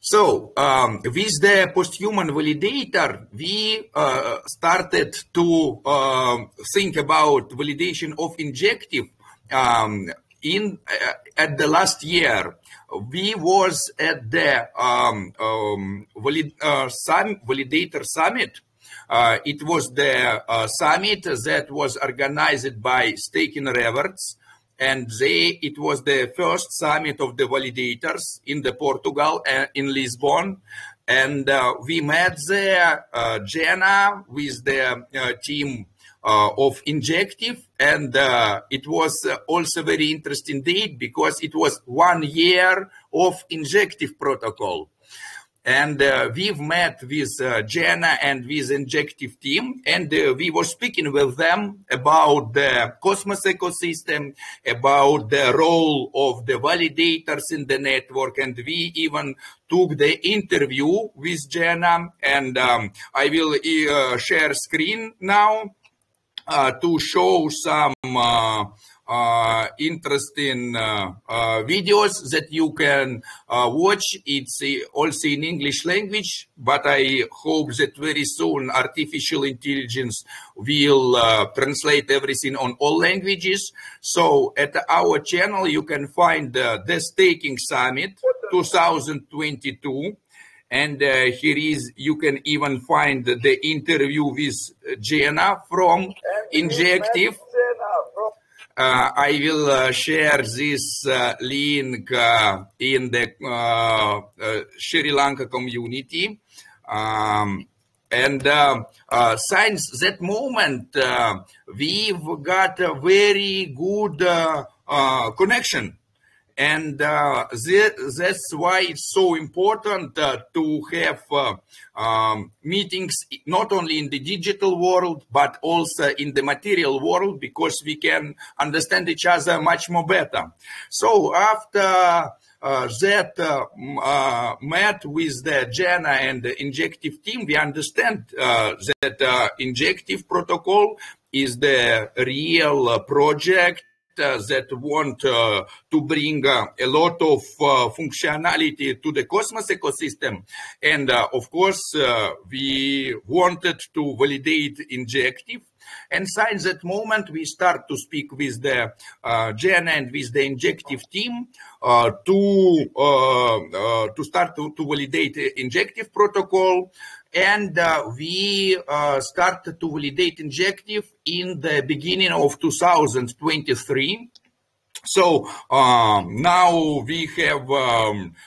So with the postHuman validator, we started to think about validation of injective at the last year. We was at the Validator Summit. It was the summit that was organized by Stake Rewards. And it was the first summit of the validators in Portugal, in Lisbon. And we met there, Jenna, with the team of Injective. And it was also very interesting date because it was 1 year of Injective protocol. And we've met with Jenna and with Injective team, and we were speaking with them about the Cosmos ecosystem, about the role of the validators in the network, and we even took the interview with Jenna. And I will share screen now to show some interesting videos that you can watch. It's also in English language, but I hope that very soon artificial intelligence will translate everything on all languages. So at our channel, you can find the Staking Summit 2022. And here is, you can even find the interview with Jenna from Injective. I will share this link in the Sri Lanka community. And since that moment, we've got a very good connection. And that's why it's so important to have meetings not only in the digital world, but also in the material world, because we can understand each other much more better. So after that met with the Jenna and the Injective team, we understand that Injective protocol is the real project that want to bring a lot of functionality to the Cosmos ecosystem. And of course, we wanted to validate Injective. And since that moment, we start to speak with the Jenna and with the Injective team to start to validate the Injective protocol. And we started to validate Injective in the beginning of 2023. So now we have,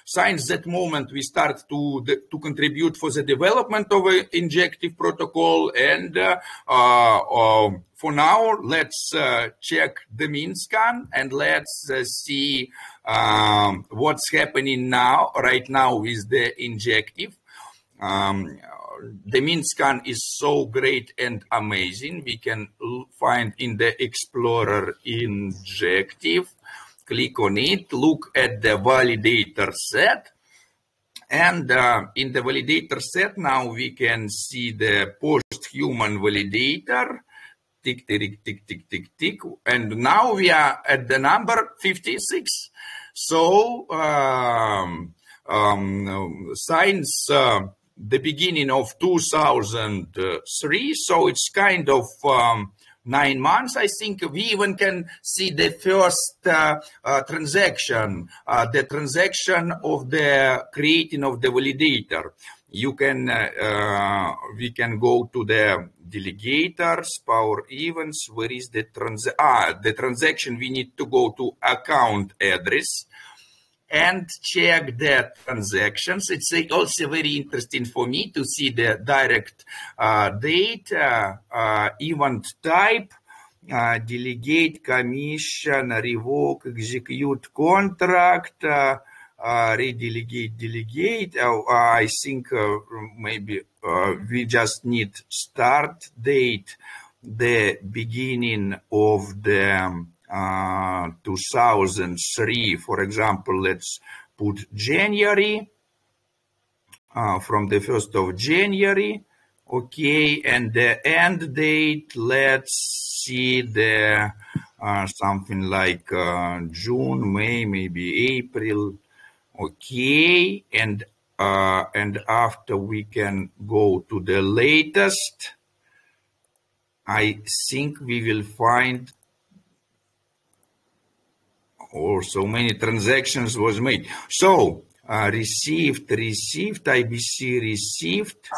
since that moment, we start to contribute for the development of an Injective protocol. And for now, let's check the mean scan and let's see what's happening right now with the Injective. The mean scan is so great and amazing. We can find in the Explorer Injective. Click on it, look at the validator set. And in the validator set, now we can see the postHuman validator. Tick, tick, tick, tick, tick, tick. And now we are at the number 56. So since the beginning of 2003, so it's kind of 9 months. I think we even can see the first transaction, the transaction of the creating of the validator. You can, we can go to the delegators, power events. Where is the the transaction? We need to go to account address and check the transactions. It's also very interesting for me to see the direct date, event type, delegate, commission, revoke, execute contract, redelegate, delegate. I think maybe we just need start date, the beginning of the 2003, for example. Let's put January, from the 1st of January. Okay, and the end date, let's see the something like June, May, maybe April. Okay, and and after we can go to the latest, I think we will find so many transactions was made. So received, IBC received,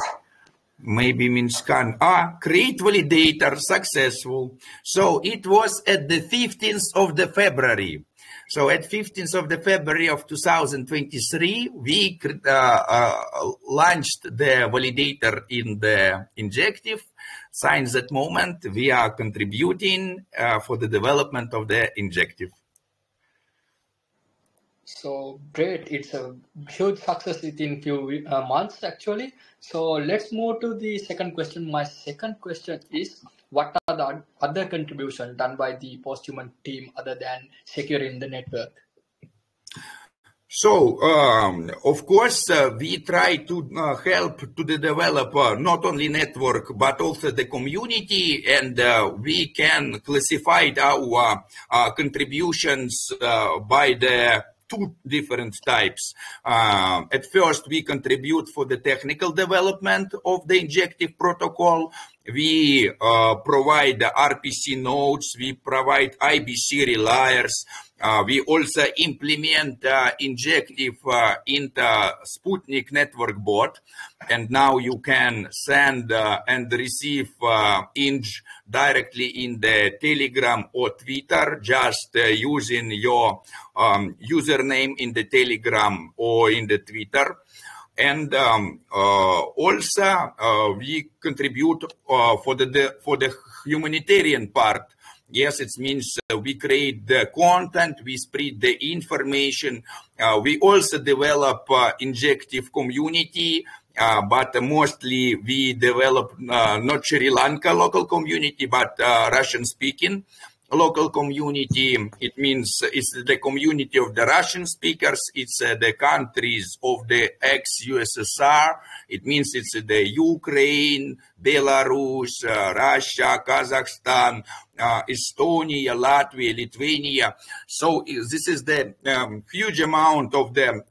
maybe means scan. Create validator successful. So it was at the 15th of the February. So at 15th of the February of 2023, we launched the validator in the Injective. Since that moment, we are contributing for the development of the Injective. So great, it's a huge success within few months actually. So let's move to the second question. My second question is, what are the other contributions done by the postHuman team other than securing the network? So, of course, we try to help to the developer, not only network, but also the community, and we can classify our contributions by the two different types. At first, we contribute for the technical development of the Injective protocol. We provide the RPC nodes, we provide IBC reliers, we also implement Injective into Sputnik network bot, and now you can send and receive Inj directly in the Telegram or Twitter, just using your username in the Telegram or in the Twitter. And also we contribute for the humanitarian part. Yes, it means we create the content, we spread the information. We also develop Injective community, but mostly we develop not Sri Lanka local community, but Russian-speaking local community. It means it's the community of the Russian speakers. It's the countries of the ex-USSR. It means it's the Ukraine, Belarus, Russia, Kazakhstan, Estonia, Latvia, Lithuania. So this is the huge amount of the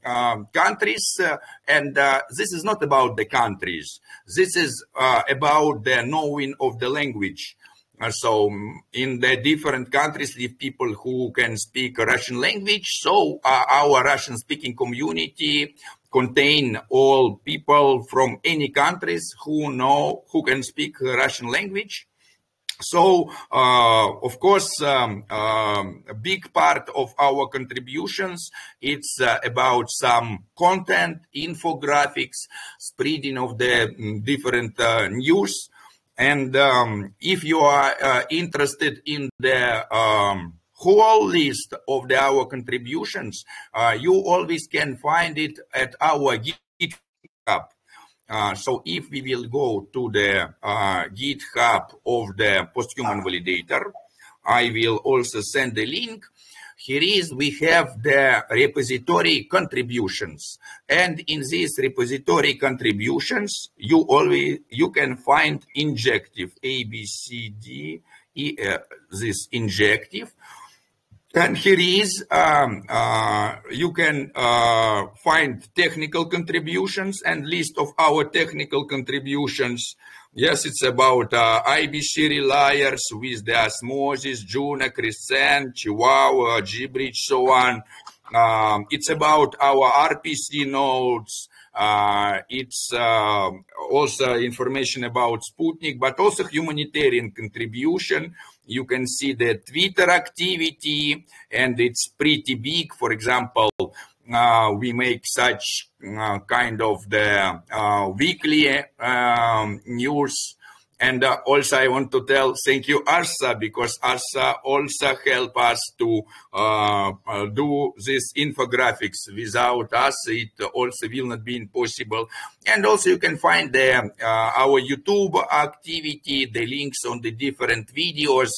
countries, and this is not about the countries. This is about the knowing of the language. So in the different countries live people who can speak Russian language. So our Russian speaking community contain all people from any countries who can speak Russian language. So, of course, a big part of our contributions, it's about some content, infographics, spreading of the different news. And if you are interested in the whole list of our contributions, you always can find it at our GitHub. So if we will go to the GitHub of the postHuman validator, I will also send the link. Here we have the repository contributions, and in these repository contributions, you can find Injective ABCD, this Injective. And here you can find technical contributions and list of our technical contributions. Yes, it's about IBC reliers with the osmosis, Juno, Crescent, Chihuahua, Gbridge, so on. It's about our RPC nodes. It's also information about Sputnik, but also humanitarian contribution. You can see the Twitter activity, and it's pretty big. For example, we make such kind of the weekly news. And also I want to tell thank you, Arsa, because Arsa also help us to do this infographics. Without us, it also will not be possible. And also you can find the, our YouTube activity, the links on the different videos,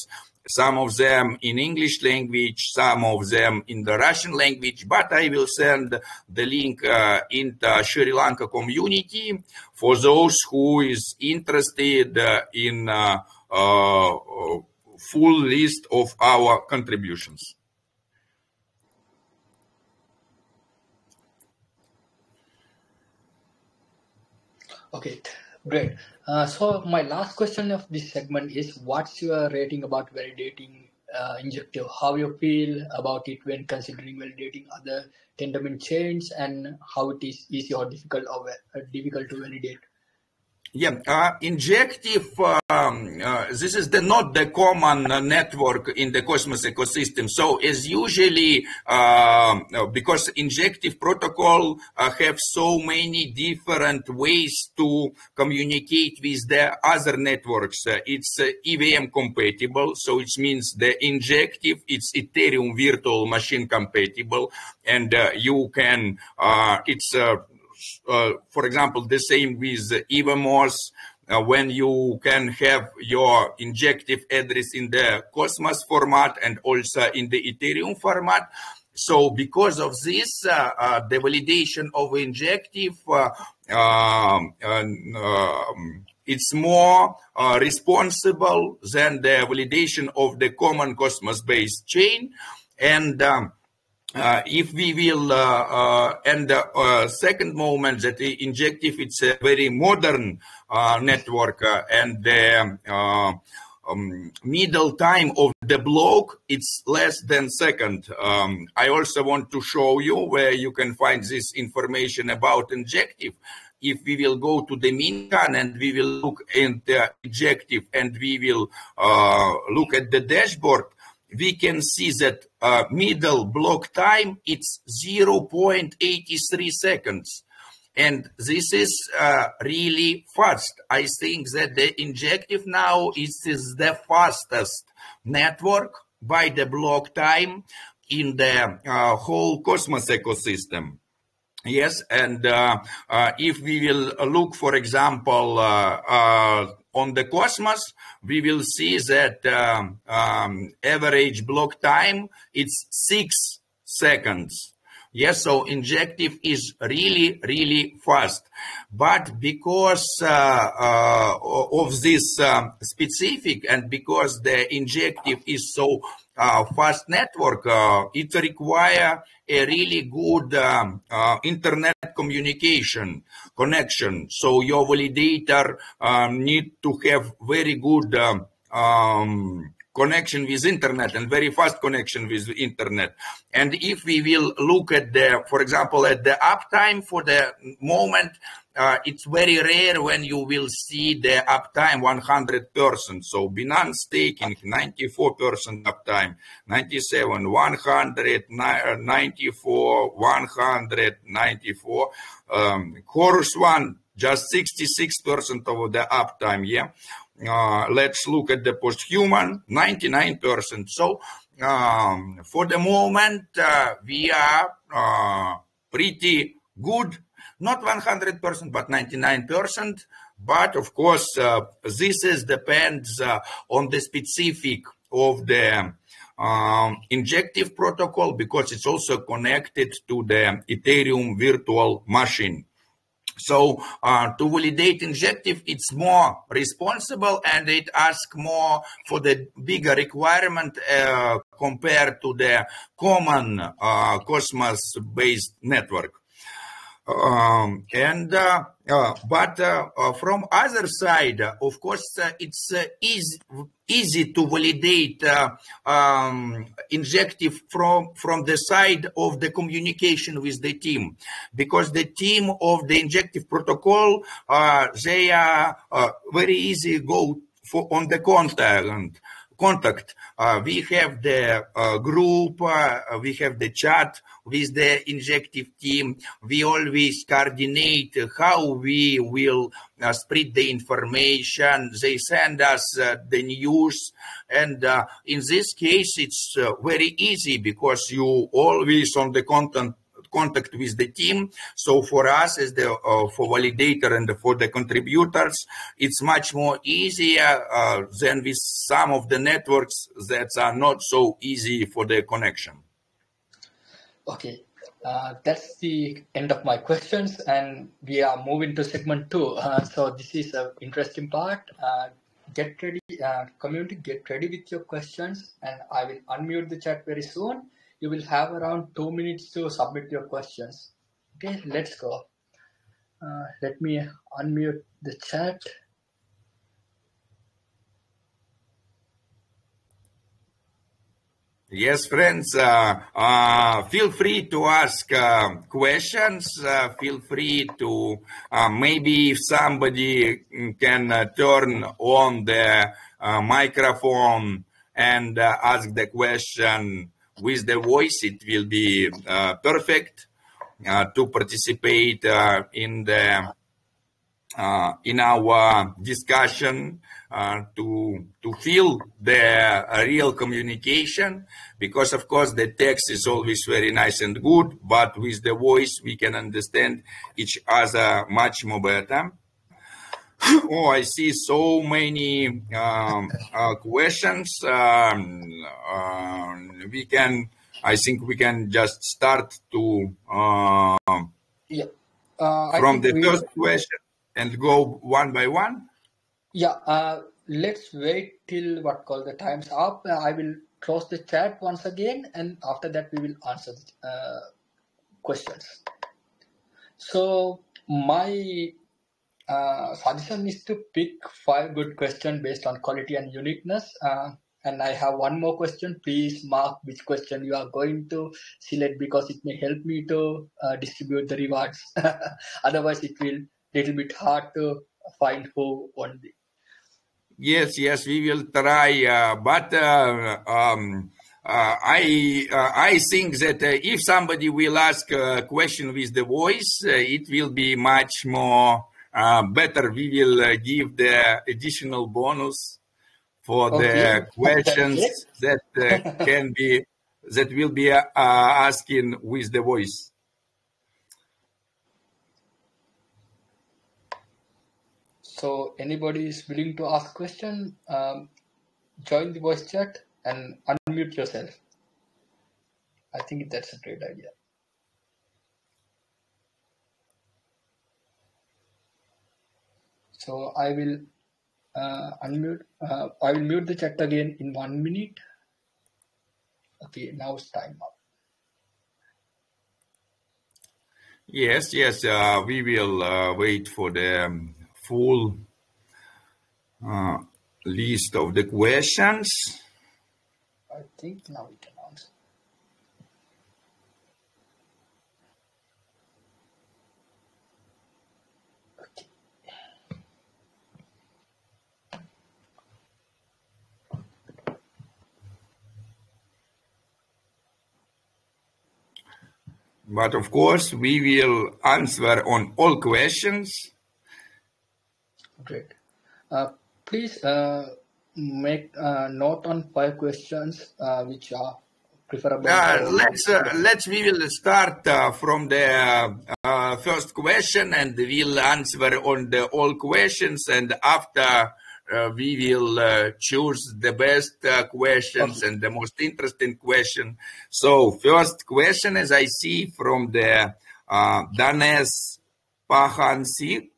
some of them in English language, some of them in the Russian language, but I will send the link in the Sri Lanka community for those who is interested in full list of our contributions. Okay, great. So my last question of this segment is, what's your rating about validating injective? How you feel about it when considering validating other tendon chains, and how it is easy or difficult to validate? Yeah, injective. This is not the common network in the Cosmos ecosystem. So, as usually, because injective protocol have so many different ways to communicate with the other networks. It's EVM compatible, so it means the injective. It's Ethereum virtual machine compatible, and you can. It's for example, the same with EVMOS, when you can have your injective address in the Cosmos format and also in the Ethereum format. So because of this, the validation of injective, it's more responsible than the validation of the common Cosmos-based chain. And if we will, and the second moment that the injective, it's a very modern network, and the middle time of the block, it's less than second. I also want to show you where you can find this information about injective. If we will go to the Mincan and we will look at the injective and we will look at the dashboard, we can see that middle block time, it's 0.83 seconds. And this is really fast. I think that the injective now is the fastest network by the block time in the whole Cosmos ecosystem. Yes, and if we will look, for example, on the Cosmos, we will see that average block time it's 6 seconds. Yes, so injective is really, really fast. But because of this specific and because the injective is so fast network, it requires a really good internet communication connection. So your validator need to have very good connection with internet and very fast connection with internet. And if we will look at the, for example, at the uptime for the moment, it's very rare when you will see the uptime 100%. So Binance staking 94% uptime, 97, 100, 94, 194. Chorus one just 66% of the uptime. Yeah. Let's look at the postHuman, 99%. So for the moment, we are pretty good, not 100%, but 99%. But of course, this is depends on the specific of the injective protocol, because it's also connected to the Ethereum virtual machine. So to validate injective, it's more responsible and it asks more for the bigger requirement compared to the common Cosmos-based network. But from other side, of course, it's easy to validate injective from the side of the communication with the team, because the team of the injective protocol, they are very easy go for on the contact. We have the group, we have the chat with the injective team. We always coordinate how we will spread the information. They send us the news. And in this case, it's very easy because you always on the contact with the team. So for us as the for validator and for the contributors, it's much more easier than with some of the networks that are not so easy for the connection. Okay, that's the end of my questions, and we are moving to segment 2. So this is an interesting part. Get ready, community, get ready with your questions, and I will unmute the chat very soon. You will have around 2 minutes to submit your questions. Okay, let's go. Let me unmute the chat. Yes, friends, feel free to ask questions. Feel free to maybe if somebody can turn on the microphone and ask the question with the voice, it will be perfect to participate in our discussion, to feel the real communication, because of course the text is always very nice and good, but with the voice we can understand each other much more better. Oh, I see so many questions. I think we can just start to Yeah. from the first question and go one by one. Yeah, let's wait till what call the time's up. I will close the chat once again, and after that we will answer the questions. So my suggestion is to pick 5 good questions based on quality and uniqueness. And I have one more question. Please mark which question you are going to select, because it may help me to distribute the rewards. Otherwise, it will little bit hard to find who won the. Yes, we will try. But I think that if somebody will ask a question with the voice, it will be much more better. We will give the additional bonus for Okay, the questions that that will be asking with the voice. So anybody is willing to ask question, join the voice chat and unmute yourself. I think that's a great idea. So I will unmute. I will mute the chat again in 1 minute. Okay, now it's time up. Yes, we will wait for the full list of the questions. I think now we can answer. Okay. But of course, we will answer on all questions. Great. Please make note on 5 questions which are preferable. We will start from the first question, and we'll answer on the all questions, and after we will choose the best questions and the most interesting question. So first question, as I see from the Danes Pahansich.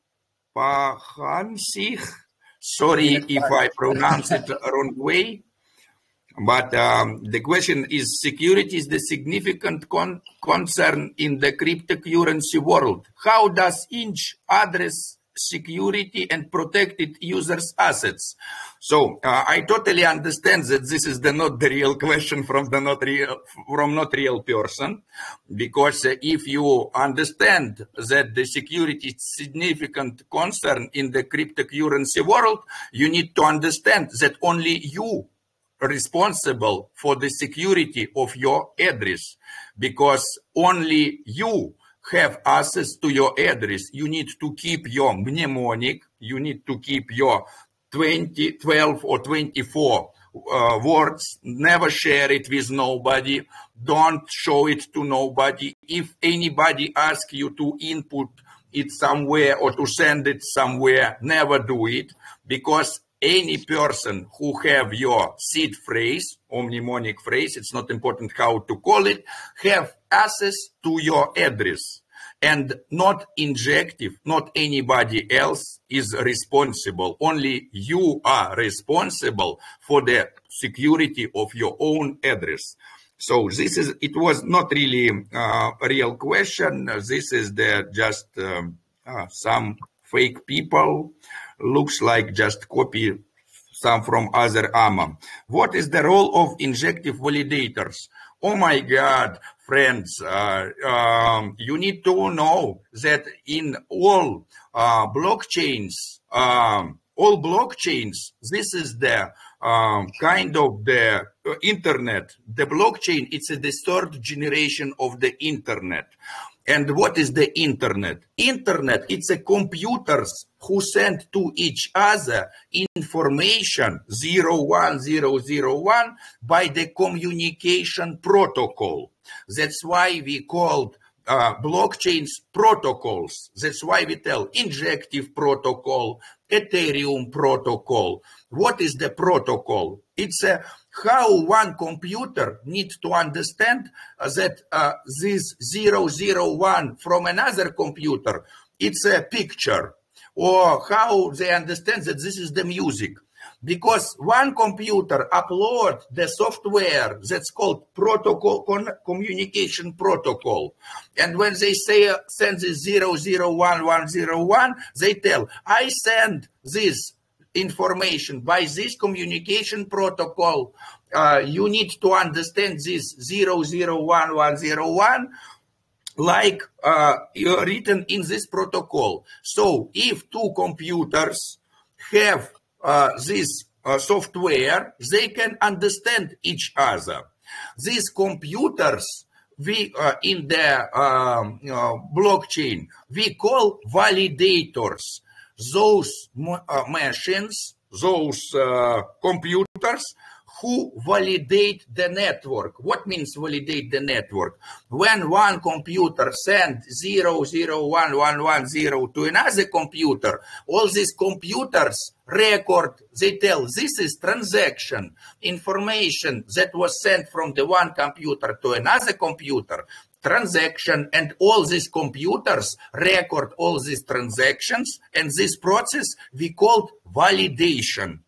Sorry if I pronounce it wrong way. But the question is, security is the significant concern in the cryptocurrency world. How does Inch address security and protected users' assets? So I totally understand that this is not the real question from not real person, because if you understand that the security is significant concern in the cryptocurrency world, you need to understand that only you responsible for the security of your address, because only you have access to your address. You need to keep your mnemonic, you need to keep your 20, 12 or 24 words, never share it with nobody, don't show it to nobody. If anybody asks you to input it somewhere or to send it somewhere, never do it, because any person who have your seed phrase or mnemonic phrase, it's not important how to call it, have access to your address. And not Injective, not anybody else is responsible. Only you are responsible for the security of your own address. So it was not really a real question. This is the just some fake people, looks like just copy some from other AMA. What is the role of injective validators? Oh my God, friends, you need to know that in all blockchains, this is the kind of the internet. The blockchain, it's the third generation of the internet. And what is the internet? Internet, it's a computers who send to each other information 01001 by the communication protocol. That's why we called blockchains protocols. That's why we tell injective protocol, Ethereum protocol. What is the protocol? It's how one computer needs to understand that this 001 from another computer, it's a picture, or how they understand that this is the music. Because one computer upload the software that's called protocol, communication protocol. And when they say send this 001 they tell, I send this information by this communication protocol. You need to understand this 001 like written in this protocol. So if two computers have this software, they can understand each other. These computers, we in the blockchain, we call validators. Those machines, those computers who validate the network. What means validate the network? When one computer sends 00110 to another computer, all these computers record, they tell this is transaction information that was sent from the one computer to another computer, transaction, and all these computers record all these transactions, and this process we called validation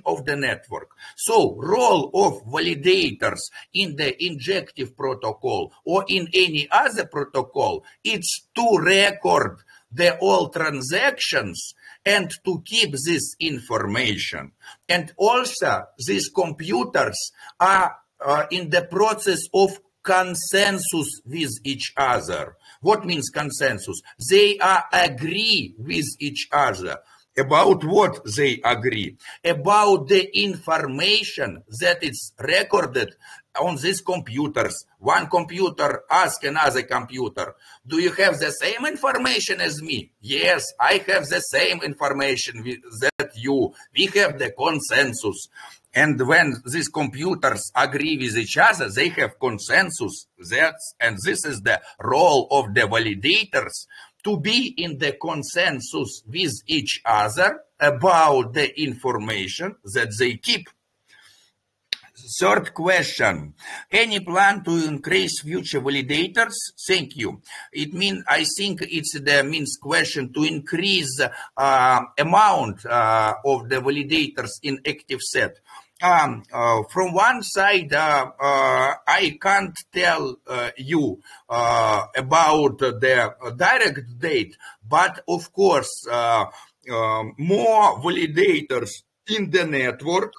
of the network. So role of validators in the injective protocol or in any other protocol, it's to record the all transactions and to keep this information. And also these computers are in the process of consensus with each other. What means consensus? They agree with each other. About what they agree? About the information that is recorded on these computers. One computer asks another computer, do you have the same information as me? Yes, I have the same information that you. We have the consensus. And when these computers agree with each other, they have consensus. And this is the role of the validators, to be in the consensus with each other about the information that they keep. Third question, any plan to increase future validators? Thank you. It means, I think it's the means question to increase amount of the validators in active set. From one side, I can't tell you about the direct date, but of course, more validators in the network,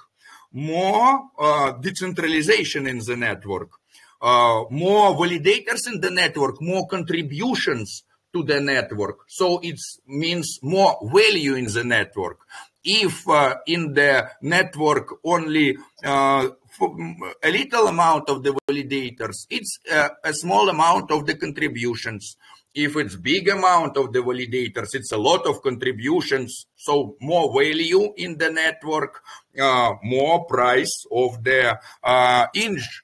more decentralization in the network, more validators in the network, more contributions to the network. So it means more value in the network. If in the network only a little amount of the validators, it's a small amount of the contributions. If it's big amount of the validators, it's a lot of contributions. So more value in the network, more price of the inch.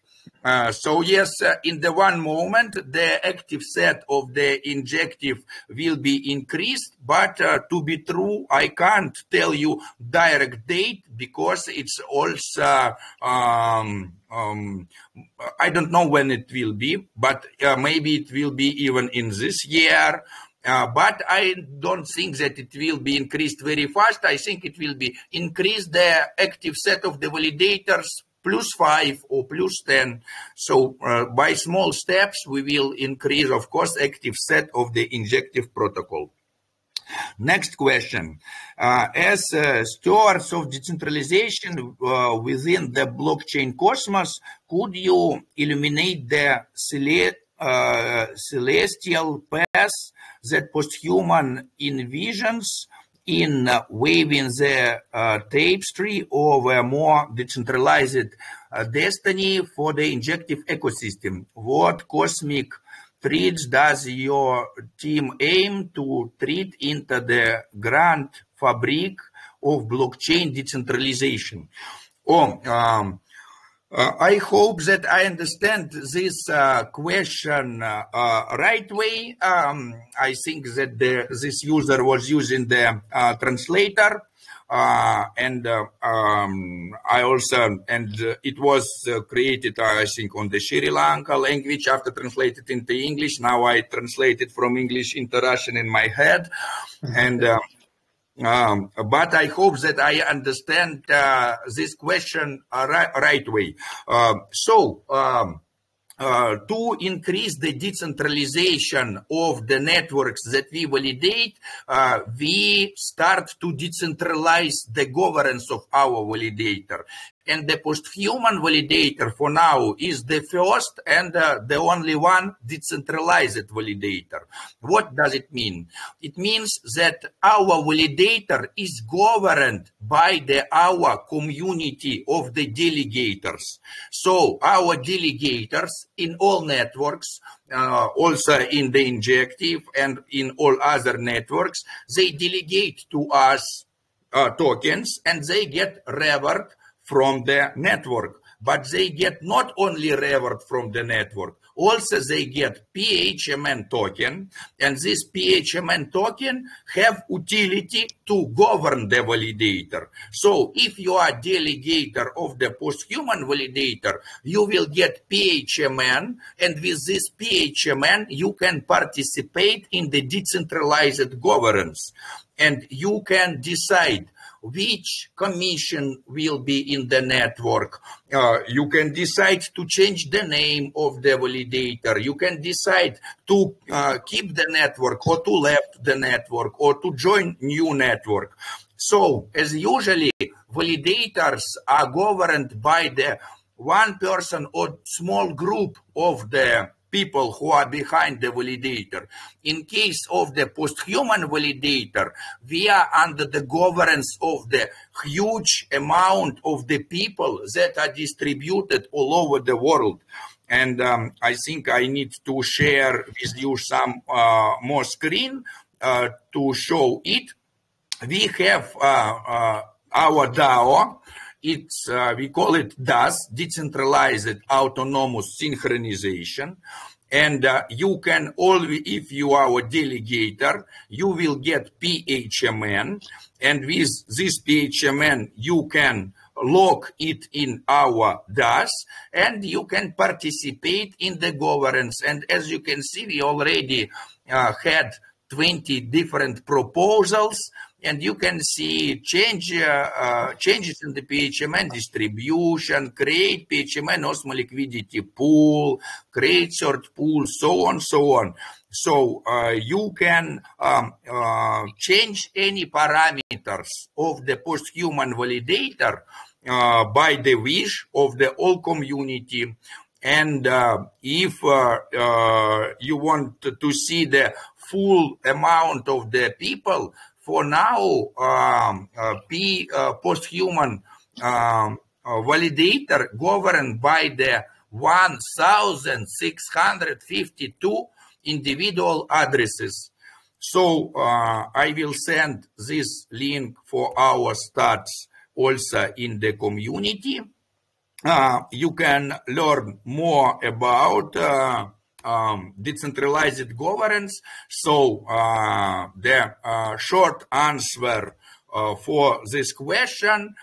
So yes, in the one moment, the active set of the injective will be increased, but to be true, I can't tell you direct date because it's also, I don't know when it will be, but maybe it will be even in this year. But I don't think that it will be increased very fast. I think it will be increased the active set of the validators +5 or +10. So by small steps, we will increase, of course, active set of the injective protocol. Next question. As stewards of decentralization within the blockchain cosmos, could you illuminate the celestial path that postHuman envisions in waving the tapestry of a more decentralized destiny for the injective ecosystem? What cosmic threads does your team aim to treat into the grand fabric of blockchain decentralization? I hope that I understand this question right way. I think that this user was using the translator. I also, it was created, I think, on the Sri Lanka language after translated into English. Now I translated from English into Russian in my head. But I hope that I understand this question right way. To increase the decentralization of the networks that we validate, we start to decentralize the governance of our validator. And the postHuman validator for now is the first and the only one decentralized validator. What does it mean? It means that our validator is governed by our community of the delegators. So our delegators in all networks, also in the Injective and in all other networks, they delegate to us tokens and they get reward from the network. But they get not only reward from the network, also they get postHuman token, and this postHuman token have utility to govern the validator. So if you are delegator of the postHuman validator, you will get postHuman, and with this postHuman you can participate in the decentralized governance, and you can decide which commission will be in the network. You can decide to change the name of the validator. You can decide to keep the network or to left the network or to join new network. So, as usually, validators are governed by the one person or small group of the people who are behind the validator. In case of the postHuman validator, we are under the governance of the huge amount of the people that are distributed all over the world. And I think I need to share with you some more screen to show it. We have our DAO. It's we call it DAS, Decentralized Autonomous Synchronization. And you can always, if you are a delegator, you will get postHuman. And with this postHuman, you can lock it in our DAS, and you can participate in the governance. And as you can see, we already had 20 different proposals, and you can see changes in the postHuman distribution, create postHuman osmo liquidity pool, create third pool, so on, so on. So you can change any parameters of the postHuman validator by the wish of the whole community. And if you want to see the full amount of the people, for now, postHuman validator governed by the 1,652 individual addresses. So I will send this link for our stats also in the community. You can learn more about decentralized governance. So the short answer for this question,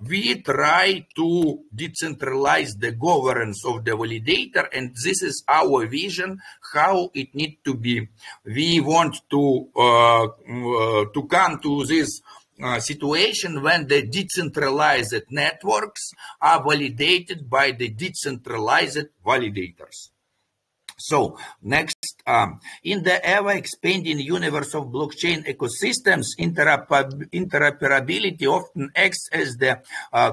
we try to decentralize the governance of the validator, and this is our vision how it needs to be. We want to come to this situation when the decentralized networks are validated by the decentralized validators. So next In the ever-expanding universe of blockchain ecosystems, interoperability often acts as the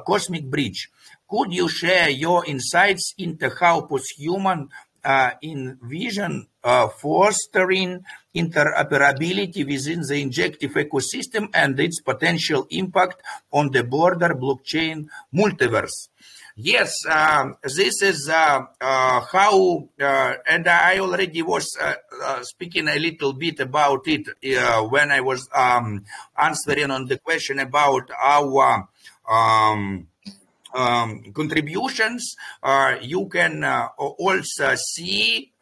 cosmic bridge. Could you share your insights into how postHuman envision fostering interoperability within the Injective ecosystem and its potential impact on the broader blockchain multiverse? Yes, this is how, and I already was speaking a little bit about it when I was answering on the question about our contributions. You can also see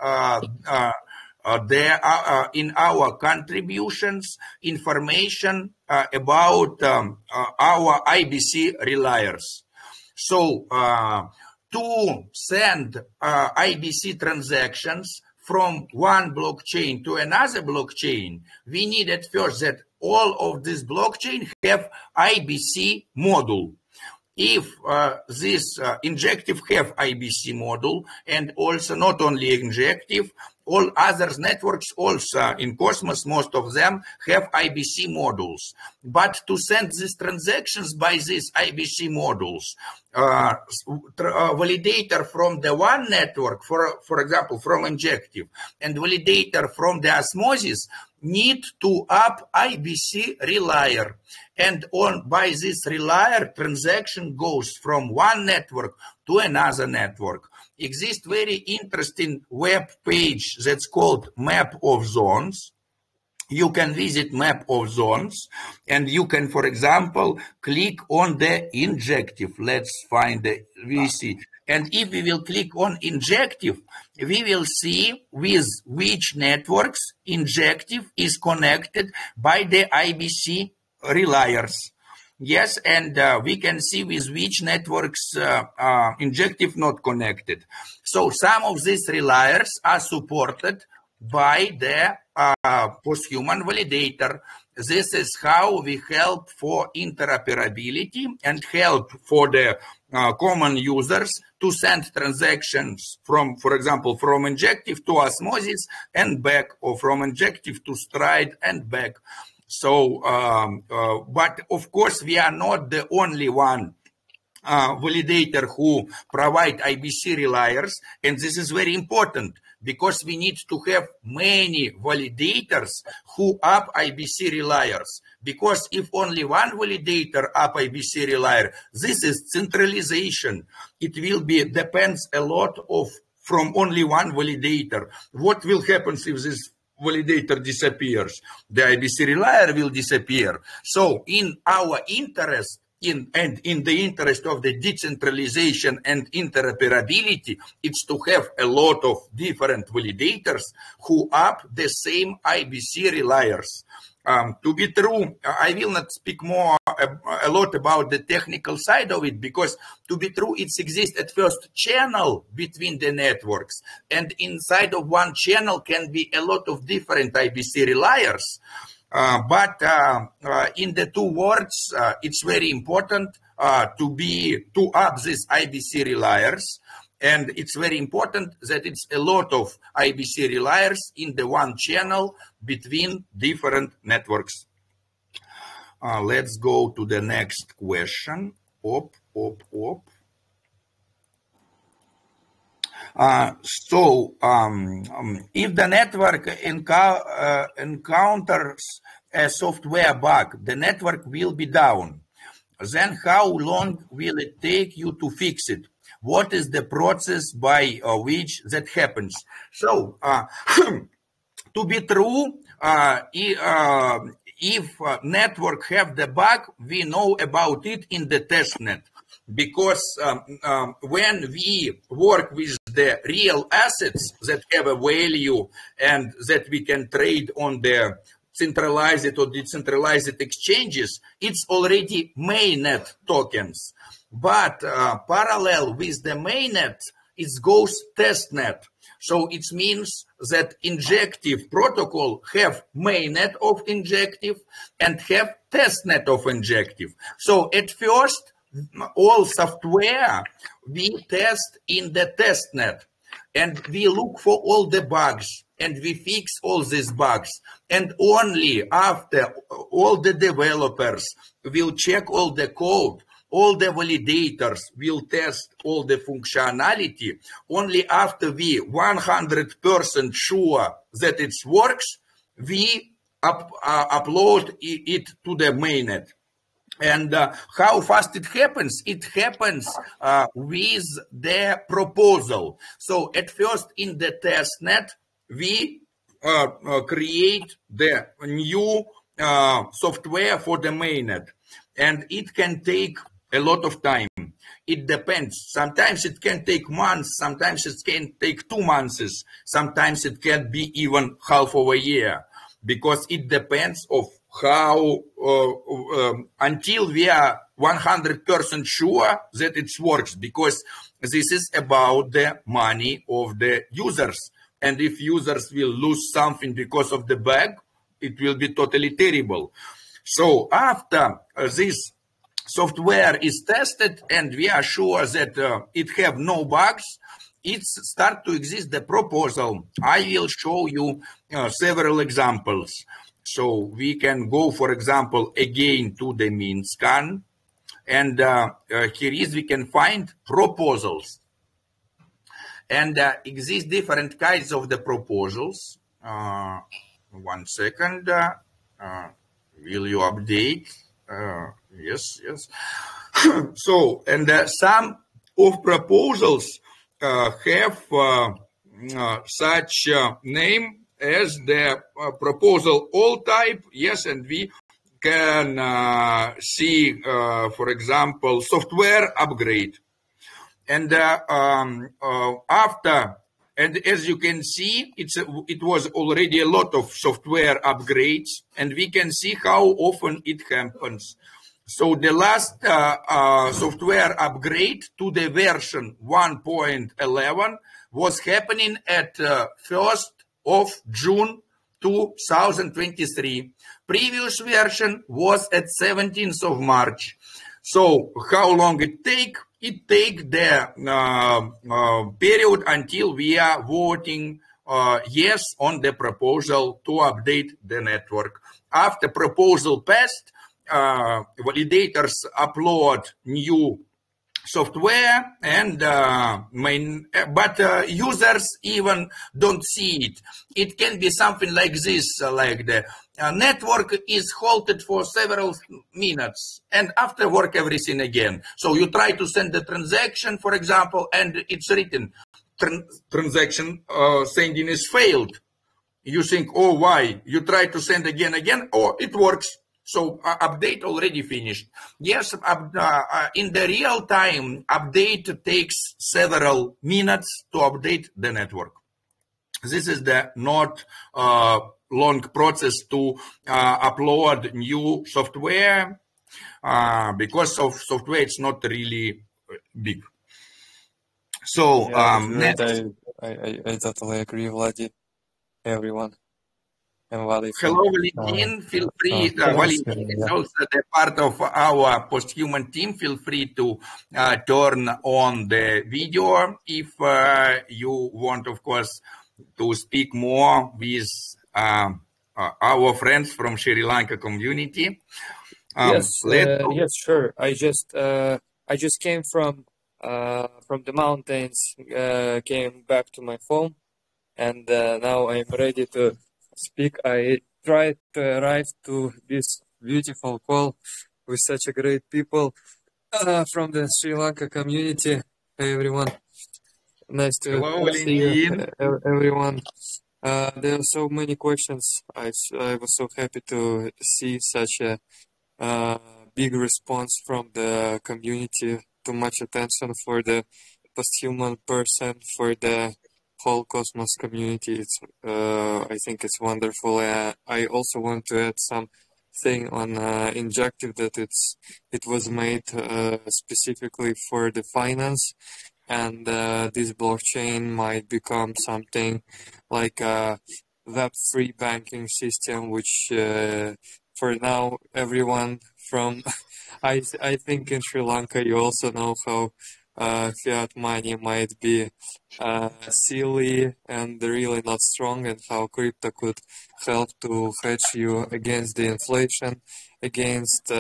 there in our contributions information about our IBC reliers. So to send IBC transactions from one blockchain to another blockchain, we needed first that all of this blockchain have IBC module. If this Injective have IBC module, and also not only Injective, all other networks also in Cosmos, most of them have IBC modules. But to send these transactions by these IBC modules, validator from the one network, for example, from Injective, and validator from the Osmosis need to up IBC relier. And by this relier, transaction goes from one network to another network. Exists very interesting web page that's called Map of Zones. You can visit Map of Zones, and you can, for example, click on the Injective. Let's find the VC. And if we will click on Injective, we will see with which networks Injective is connected by the IBC reliers. Yes, and we can see with which networks Injective not connected. So some of these reliers are supported by the postHuman validator. This is how we help for interoperability and help for the common users to send transactions from, for example, from Injective to Osmosis and back, or from Injective to Stride and back. So, but of course, we are not the only one validator who provide IBC reliers, and this is very important because we need to have many validators who up IBC reliers. Because if only one validator up IBC relier, this is centralization. It will be depends a lot of from only one validator. What will happen if this validator disappears? The IBC relier will disappear. So in our interest, in the interest of the decentralization and interoperability, it's to have a lot of different validators who up the same IBC reliers. To be true, I will not speak more a lot about the technical side of it, because to be true, it exists at first channel between the networks, and inside of one channel can be a lot of different IBC reliers. But in the two words, it's very important to up these IBC reliers. And it's very important that it's a lot of IBC reliers in the one channel between different networks. Let's go to the next question. If the network encounters a software bug, the network will be down. Then how long will it take you to fix it? What is the process by which that happens? So, to be true, if network have the bug, we know about it in the testnet. Because when we work with the real assets that have a value and that we can trade on the centralized or decentralized exchanges, it's already mainnet tokens. But parallel with the mainnet, it goes testnet. So it means that Injective protocol have mainnet of Injective and have testnet of Injective. So at first, all software we test in the testnet, and we look for all the bugs. and we fix all these bugs. And only after all the developers will check all the code, all the validators will test all the functionality, only after we 100% sure that it works, we upload it to the mainnet. And how fast it happens? It happens with the proposal. So at first in the testnet, we create the new software for the mainnet. And it can take a lot of time. It depends. Sometimes it can take months. Sometimes it can take 2 months. Sometimes it can be even half of a year. Because it depends of how, until we are 100% sure that it works, because this is about the money of the users. And if users will lose something because of the bug, it will be totally terrible. So after this software is tested and we are sure that it have no bugs, it start to exist the proposal. I will show you several examples. So we can go, for example, again to the min scan, and here is we can find proposals, and exist different kinds of the proposals. 1 second, will you update? Yes. So, and some of proposals have such name as the proposal all type. Yes, and we can see, for example, software upgrade. And after, and as you can see, it was already a lot of software upgrades, and we can see how often it happens. So the last software upgrade to the version 1.11 was happening at 1st of June 2023. Previous version was at 17th of March. So how long it take? It take the period until we are voting yes on the proposal to update the network. After proposal passed, validators upload new software, and but users even don't see it. It can be something like this, like the network is halted for several minutes, and after work everything again. So you try to send the transaction, for example, and it's written transaction sending is failed. You think, oh, why? You try to send again, oh, it works. So update already finished. Yes, in the real time, update takes several minutes to update the network. This is the not long process to upload new software, because of software it's not really big. So yeah, I totally agree, Vladi. Everyone. Hello, Valentin. Feel free. Valentin is also the part of our postHuman team. Feel free to turn on the video if you want, of course, to speak more with our friends from Sri Lanka community. Yes, sure. I just came from the mountains, came back to my home, and now I'm ready to speak. I tried to arrive to this beautiful call with such a great people from the Sri Lanka community. Hey everyone, nice to see you, everyone. There are so many questions. I was so happy to see such a big response from the community. Too much attention for the postHuman person, for the whole Cosmos community. It's I think it's wonderful. I also want to add something on Injective, that it was made specifically for the finance, and this blockchain might become something like a Web3 banking system, which for now everyone from I think in Sri Lanka you also know how fiat money might be silly and really not strong, and how crypto could help to hedge you against the inflation, against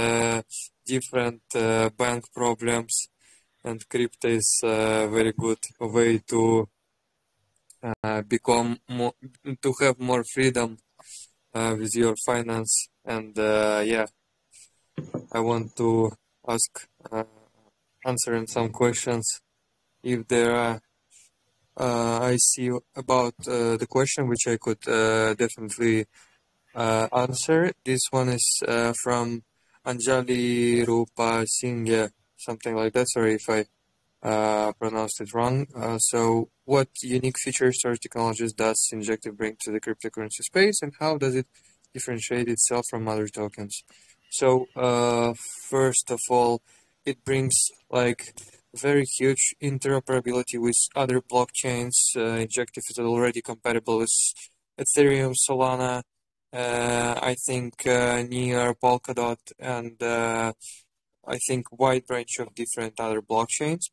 different bank problems. And crypto is a very good way to become more, to have more freedom with your finance. And yeah, I want to ask, answering some questions if there are. I see about the question which I could definitely answer. This one is from Anjali Rupa Singh, something like that. Sorry if I pronounced it wrong. So, what unique features or technologies does Injective bring to the cryptocurrency space, and how does it differentiate itself from other tokens? So, first of all, it brings like very huge interoperability with other blockchains. Injective is already compatible with Ethereum, Solana, I think Near, Polkadot, and I think wide range of different other blockchains.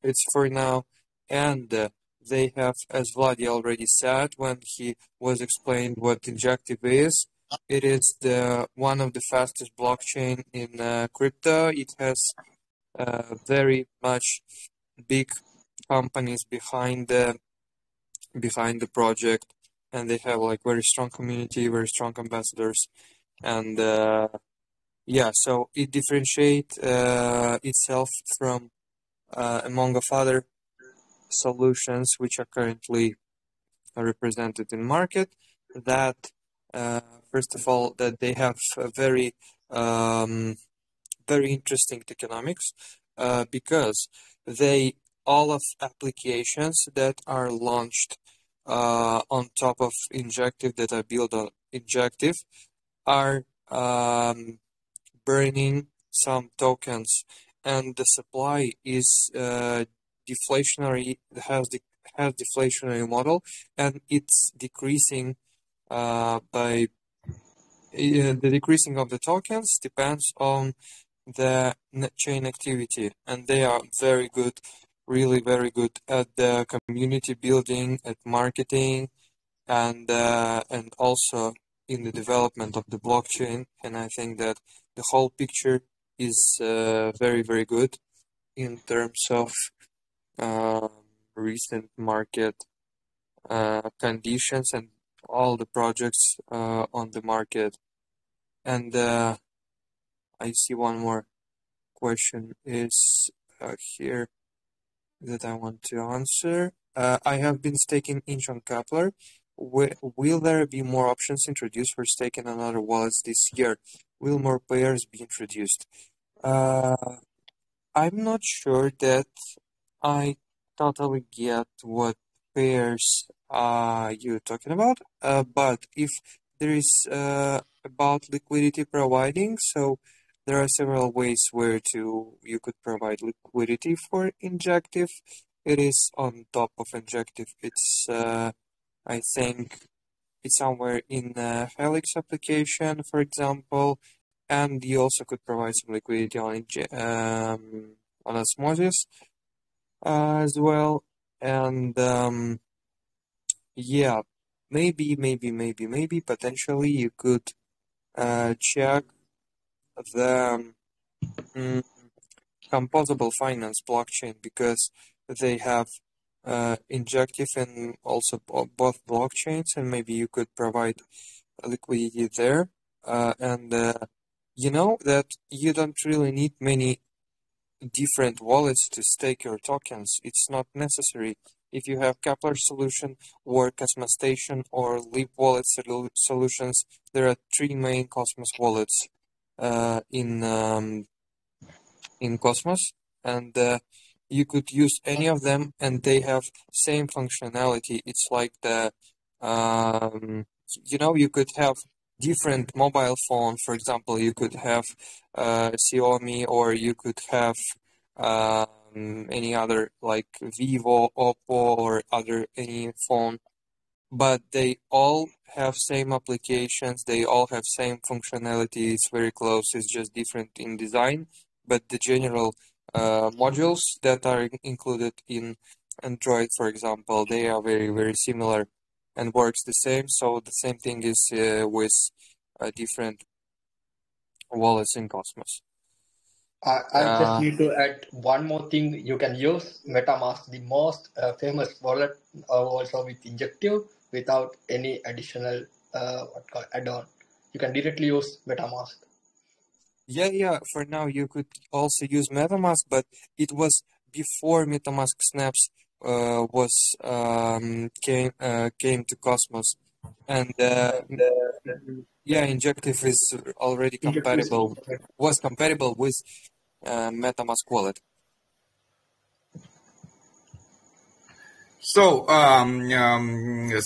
It's for now, and they have, as Vladi already said when he was explained what Injective is, it is the one of the fastest blockchain in crypto. It has very much big companies behind the project, and they have like very strong community, very strong ambassadors, and yeah, so it differentiates itself from among of other solutions which are currently represented in market. That first of all, that they have a very interesting tokenomics because they all of applications that are launched on top of Injective, that are built on Injective, are burning some tokens, and the supply is deflationary, has deflationary model, and it's decreasing by the decreasing of the tokens depends on the chain activity, and they are very good, really very good at the community building, at marketing, and also in the development of the blockchain. And I think that the whole picture is very, very good in terms of recent market conditions and all the projects on the market. And I see one more question is here that I want to answer. I have been staking Inch on Kepler. Will there be more options introduced for staking on other wallets this year? Will more pairs be introduced? I'm not sure that I totally get what pairs are you talking about, but if there is about liquidity providing, so there are several ways where you could provide liquidity for Injective. It is on top of Injective. It's I think it's somewhere in Helix application, for example, and you also could provide some liquidity on Osmosis as well. And yeah, maybe potentially you could check the composable finance blockchain, because they have Injective and also both blockchains, and maybe you could provide liquidity there. And you know that you don't really need many different wallets to stake your tokens. It's not necessary. If you have Kepler solution or Cosmos Station or Leap wallet solutions, there are three main Cosmos wallets in Cosmos, and you could use any of them, and they have same functionality. It's like the you could have different mobile phone. For example, you could have Xiaomi, or you could have any other like Vivo, Oppo, or any phone, but they all have same applications, they all have same functionality. It's very close, it's just different in design, but the general modules that are included in Android, for example. They are very, very similar and works the same. So the same thing is with different wallets in Cosmos. I just need to add one more thing. You can use MetaMask, the most famous wallet, also with Injective, without any additional add-on. You can directly use MetaMask. Yeah. For now, you could also use MetaMask, but it was before MetaMask Snaps came to Cosmos, and yeah, Injective is already was compatible with MetaMask wallet. So,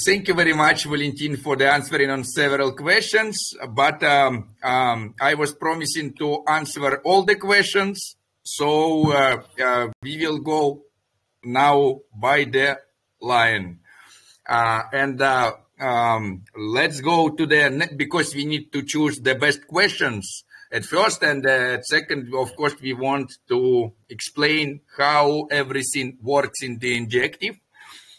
thank you very much, Valentin, for the answering on several questions. But I was promising to answer all the questions. So we will go now by the line. Let's go to the, because we need to choose the best questions at first, and at second, of course, we want to explain how everything works in the Injective.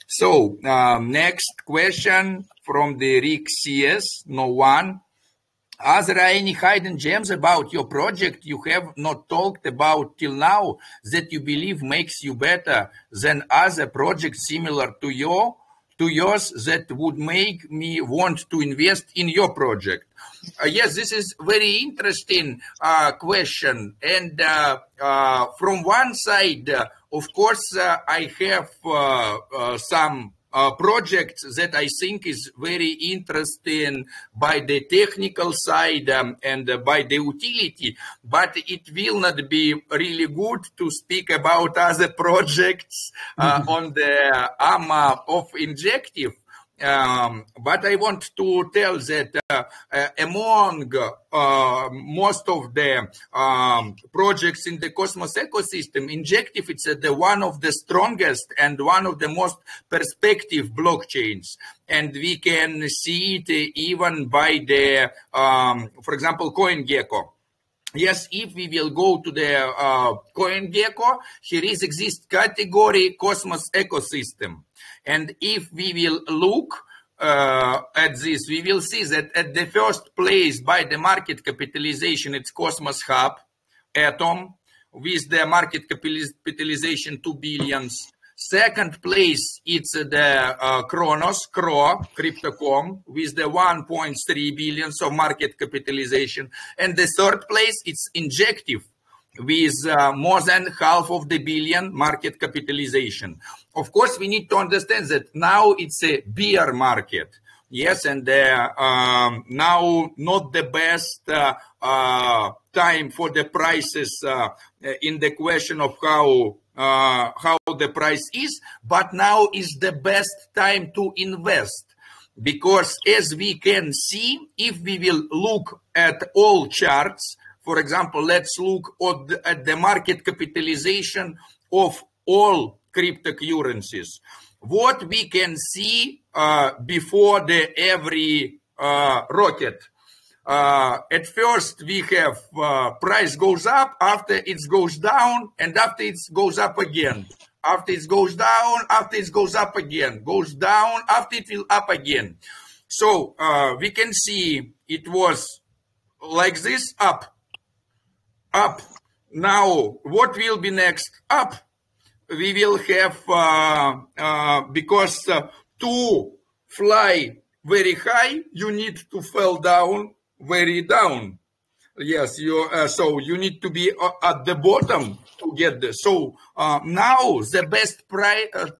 So next question from the Rick CS, no one. Are there any hidden gems about your project you have not talked about till now that you believe makes you better than other projects similar to yours that would make me want to invest in your project? Yes, this is very interesting question. And from one side, of course, I have some projects that I think is very interesting by the technical side and by the utility, but it will not be really good to speak about other projects on the AMA of Injective. But I want to tell that among most of the projects in the Cosmos ecosystem, Injective is the one of the strongest and one of the most perspective blockchains. And we can see it even by the, for example, CoinGecko. Yes, if we will go to the CoinGecko, here exists category Cosmos ecosystem. And if we will look at this, we will see that at the first place by the market capitalization, it's Cosmos Hub, Atom, with the market capitalization 2 billions. Second place, it's the Kronos, Crypto.com, with the 1.3 billion of market capitalization. And the third place, it's Injective, with more than half of the billion market capitalization. Of course, we need to understand that now it's a bear market. Yes, and now not the best time for the prices in the question of how the price is, but now is the best time to invest. Because as we can see, if we will look at all charts, for example, let's look at the market capitalization of all cryptocurrencies. What we can see before every rocket. At first, we have price goes up, after it goes down, and after it goes up again. After it goes down, after it goes up again. Goes down, after it will up again. So we can see it was like this, up. Now, what will be next? Up. We will have, because to fly very high, you need to fall down very down. Yes, so you need to be at the bottom to get this. So now the best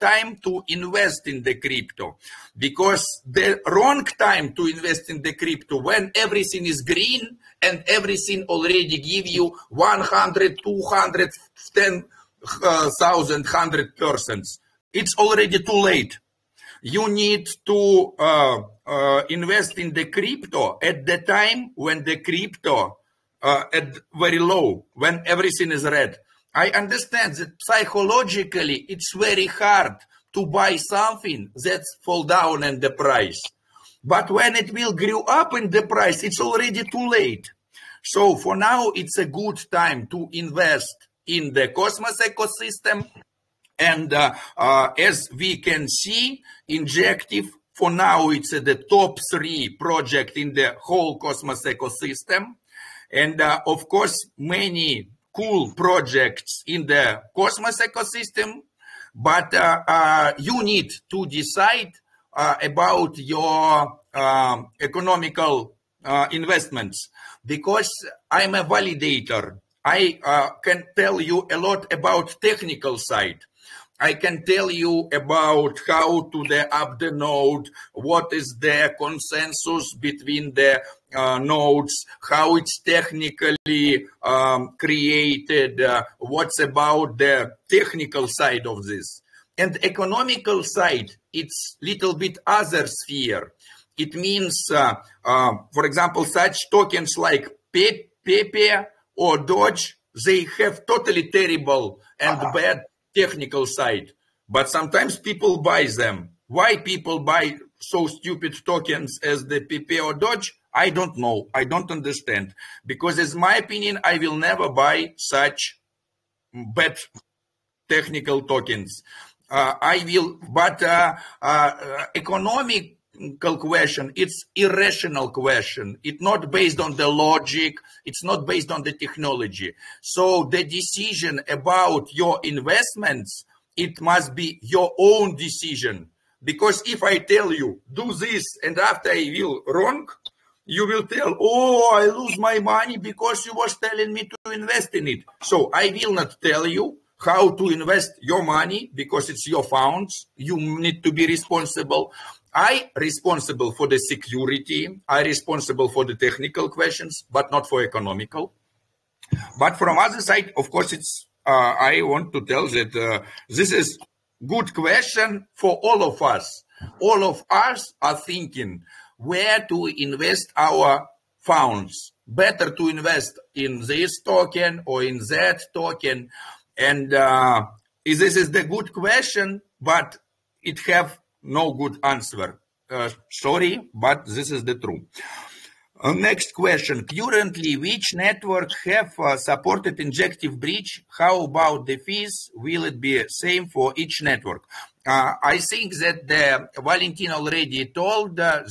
time to invest in the crypto, because the wrong time to invest in the crypto when everything is green and everything already give you 100, 200, 10,000, 100%. It's already too late. You need to invest in the crypto at the time when the crypto at very low, when everything is red. I understand that psychologically it's very hard to buy something that's fall down in the price. But when it will grow up in the price, it's already too late. So for now, it's a good time to invest in the Cosmos ecosystem. And as we can see, Injective, for now, it's the top 3 project in the whole Cosmos ecosystem. And of course, many cool projects in the Cosmos ecosystem, but you need to decide about your economical investments, because I'm a validator. I can tell you a lot about technical side. I can tell you about how to up the node, what is the consensus between the nodes, how it's technically created, what's about the technical side of this. And economical side, it's little bit other sphere. It means, for example, such tokens like Pepe or Doge, they have totally terrible and bad technical side, but sometimes people buy them. Why people buy so stupid tokens as the Pepe or Doge? I don't know. I don't understand. Because as my opinion, I will never buy such bad technical tokens. I will, but economical question, it's irrational question. It's not based on the logic. It's not based on the technology. So the decision about your investments, it must be your own decision. Because if I tell you, do this, and after I will wrong, you will tell, oh, I lose my money because you was telling me to invest in it. So I will not tell you how to invest your money, because it's your funds. You need to be responsible. I responsible for the security. I responsible for the technical questions, but not for economical. But from other side, of course, it's. I want to tell that this is good question for all of us. All of us are thinking where to invest our funds. Better to invest in this token or in that token. And this is the good question, but it have no good answer. Sorry, but this is the truth. Next question. Currently, which network have supported injective bridge? How about the fees? Will it be same for each network? I think that Valentin already told that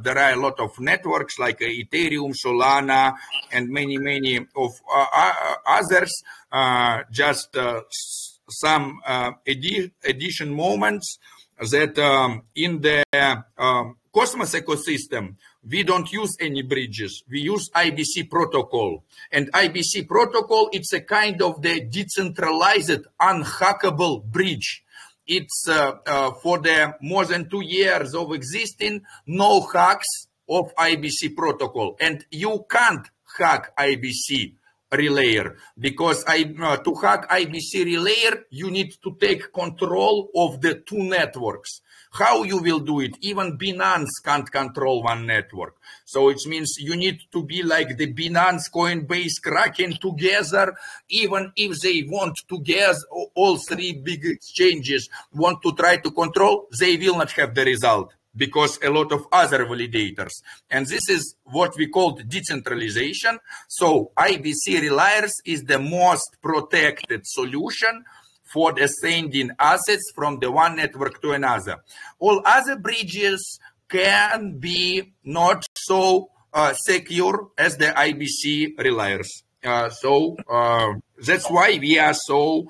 there are a lot of networks like Ethereum, Solana, and many of others. Just some addition moments that in the Cosmos ecosystem, we don't use any bridges. We use IBC protocol. And IBC protocol, it's a kind of the decentralized, unhackable bridge. It's for the more than 2 years of existing, no hacks of IBC protocol. And you can't hack IBC relayer, because to hack IBC relayer, you need to take control of the 2 networks. How you will do it? Even Binance can't control 1 network. So it means you need to be like the Binance, Coinbase, Kraken together. Even if they want together, all 3 big exchanges want to try to control, they will not have the result, because a lot of other validators. And this is what we call decentralization. So IBC reliers is the most protected solution for the sending assets from the one network to another. All other bridges can be not so secure as the IBC reliers. So that's why we are so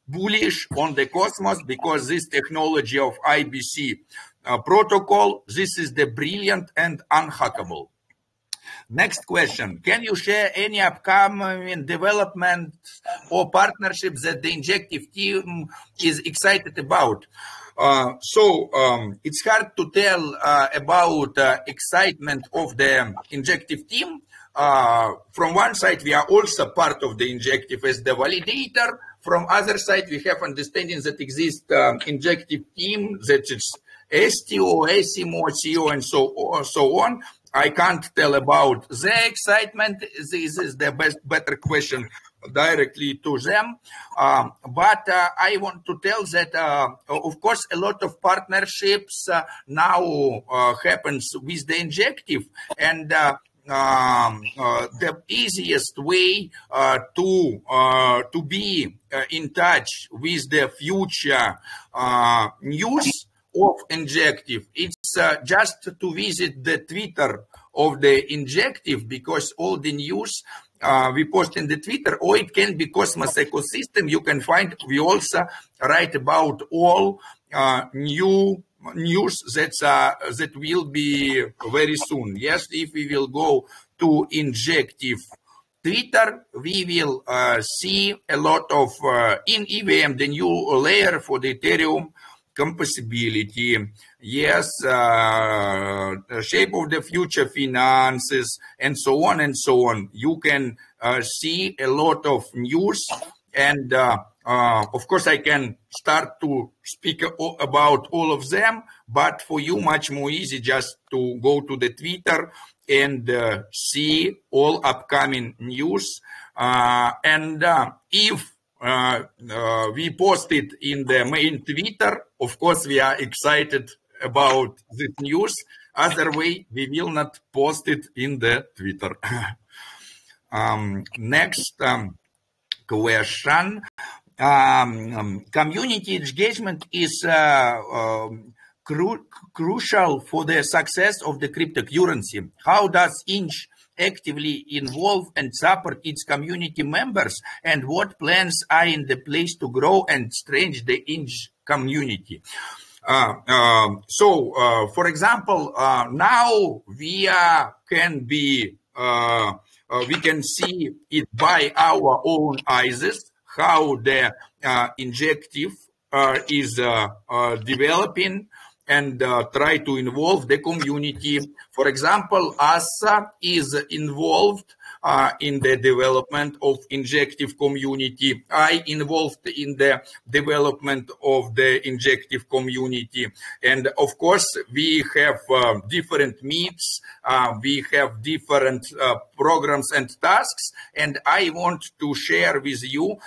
bullish on the Cosmos, because this technology of IBC protocol, this is the brilliant and unhackable. Next question. Can you share any upcoming development or partnerships that the Injective team is excited about? It's hard to tell about excitement of the Injective team. From one side, we are also part of the Injective as the validator. From other side, we have understanding that exists Injective team, that it's STO, SMO, CO, and so on. I can't tell about the excitement. This is the better question directly to them. But I want to tell that, of course, a lot of partnerships now happens with the Injective. And the easiest way to be in touch with the future news of Injective. It's just to visit the Twitter of the Injective, because all the news we post in the Twitter, or it can be Cosmos ecosystem. You can find, we also write about all new news that will be very soon. Yes, if we will go to Injective Twitter, we will see a lot of in EVM, the new layer for the Ethereum composability. Yes, shape of the future finances, and so on and so on. You can see a lot of news, and of course I can start to speak about all of them, but for you much more easy just to go to the Twitter and see all upcoming news. And if we post it in the main Twitter, of course we are excited about this news. Other way, we will not post it in the Twitter. Next question. Community engagement is crucial for the success of the cryptocurrency. How does Inch actively involve and support its community members, and what plans are in the place to grow and strengthen the Inch community? For example, now we can see it by our own eyes how the Injective is developing, and try to involve the community. For example, ASA is involved in the development of Injective community. I involved in the development of the Injective community. And of course, we have different meets, we have different programs and tasks, and I want to share with you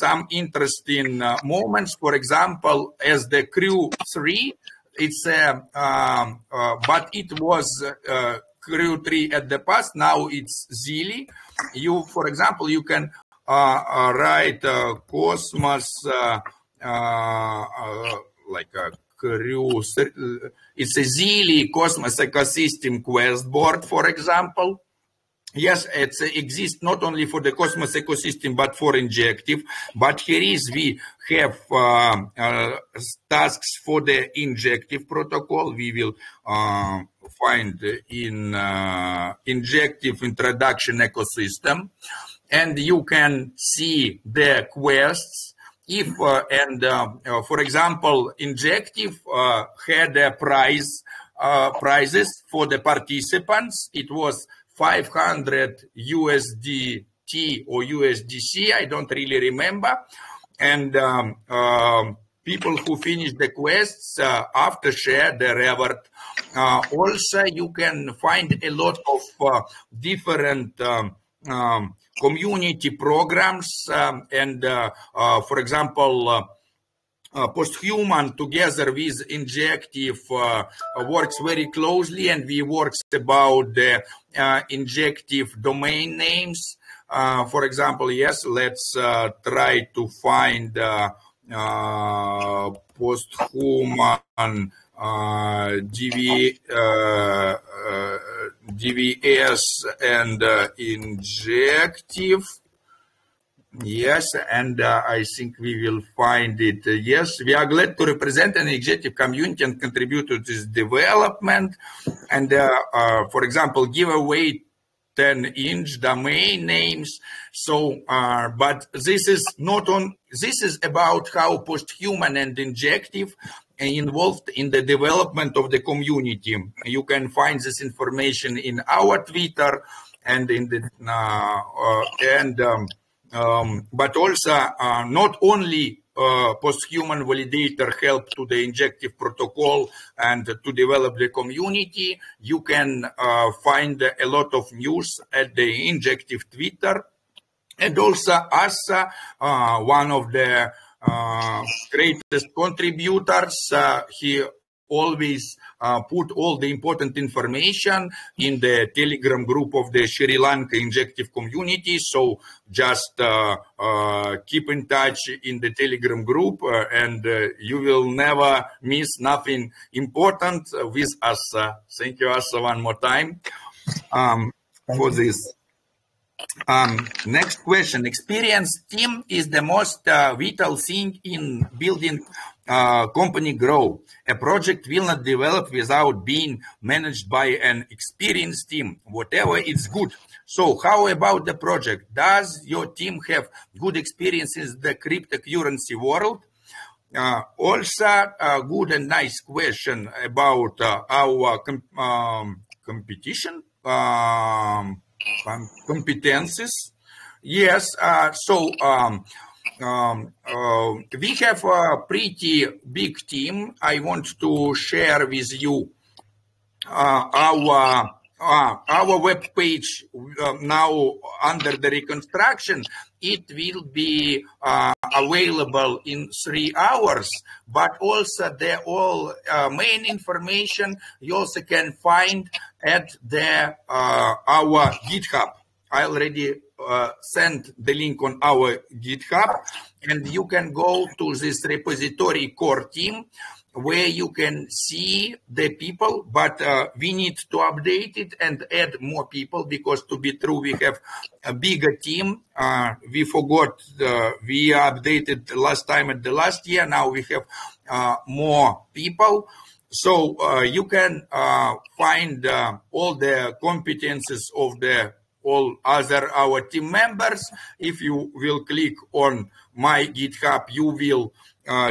some interesting moments. For example, as the Crew 3, it's but it was Crew 3 at the past. Now it's Zili. You, for example, you can write Cosmos like a Crew. It's a Zili Cosmos ecosystem quest board, for example. Yes, it exists not only for the Cosmos ecosystem, but for Injective. But here is, we have tasks for the Injective protocol. We will find in Injective introduction ecosystem. And you can see the quests. If, for example, Injective had a prizes for the participants. It was 500 USDT or USDC, I don't really remember. And people who finish the quests after share the reward. Also, you can find a lot of different community programs. For example, postHuman together with Injective works very closely, and we work about the Injective domain names. For example, yes, let's try to find postHuman DVS and Injective. Yes, and I think we will find it. Yes, we are glad to represent an Injective community and contribute to this development. And for example, give away 10-inch domain names. So, but this is not on. This is about how postHuman and Injective are involved in the development of the community. You can find this information in our Twitter and in the but also not only postHuman validator help to the Injective protocol and to develop the community. You can find a lot of news at the Injective Twitter, and also ASA, one of the greatest contributors. He always put all the important information in the Telegram group of the Sri Lanka Injective community. So just keep in touch in the Telegram group and you will never miss nothing important with Assa. Thank you, Assa, one more time for this. Next question. Experienced team is the most vital thing in building company grow. A project will not develop without being managed by an experienced team. Whatever, it's good. So how about the project? Does your team have good experience in the cryptocurrency world? Also, a good and nice question about our competition. Competencies. Yes, we have a pretty big team. I want to share with you our web page now under the reconstruction. It will be available in 3 hours, but also the all main information you also can find at the our GitHub. I already sent the link on our GitHub, and you can go to this repository core team where you can see the people, but we need to update it and add more people because, to be true, we have a bigger team. We forgot, we updated last time at the last year. Now we have more people. So you can find all the competences of the all other our team members. If you will click on my GitHub, you will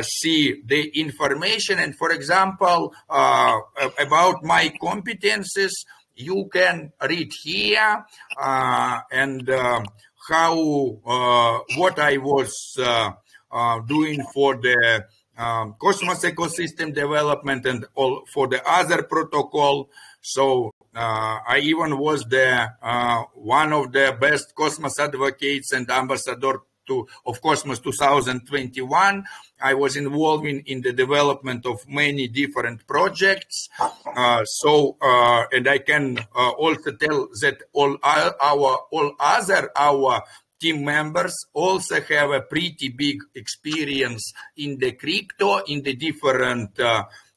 see the information. And for example, about my competences, you can read here and how what I was doing for the Cosmos ecosystem development and all for the other protocol. So I even was the one of the best Cosmos advocates and ambassador of Cosmos 2021. I was involved in the development of many different projects. And I can also tell that all our team members also have a pretty big experience in the crypto, in the different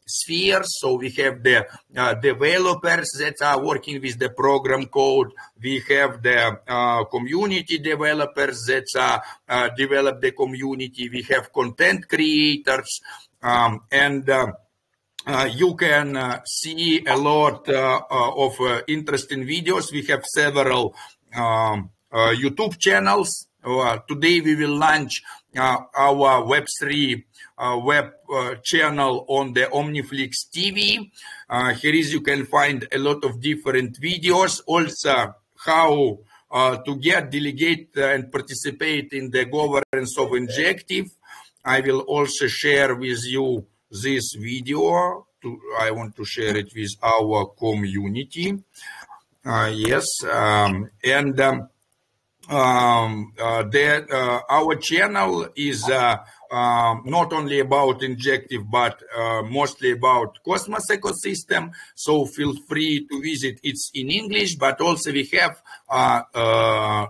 spheres. So we have the developers that are working with the program code. We have the community developers that develop the community. We have content creators, and you can see a lot of interesting videos. We have several YouTube channels. Today we will launch our Web3 web channel on the Omniflix TV. Here is you can find a lot of different videos. Also how to get, delegate and participate in the governance of Injective. I will also share with you this video. I want to share it with our community. Yes, and our channel is not only about Injective, but mostly about Cosmos ecosystem. So feel free to visit. It's in English, but also we have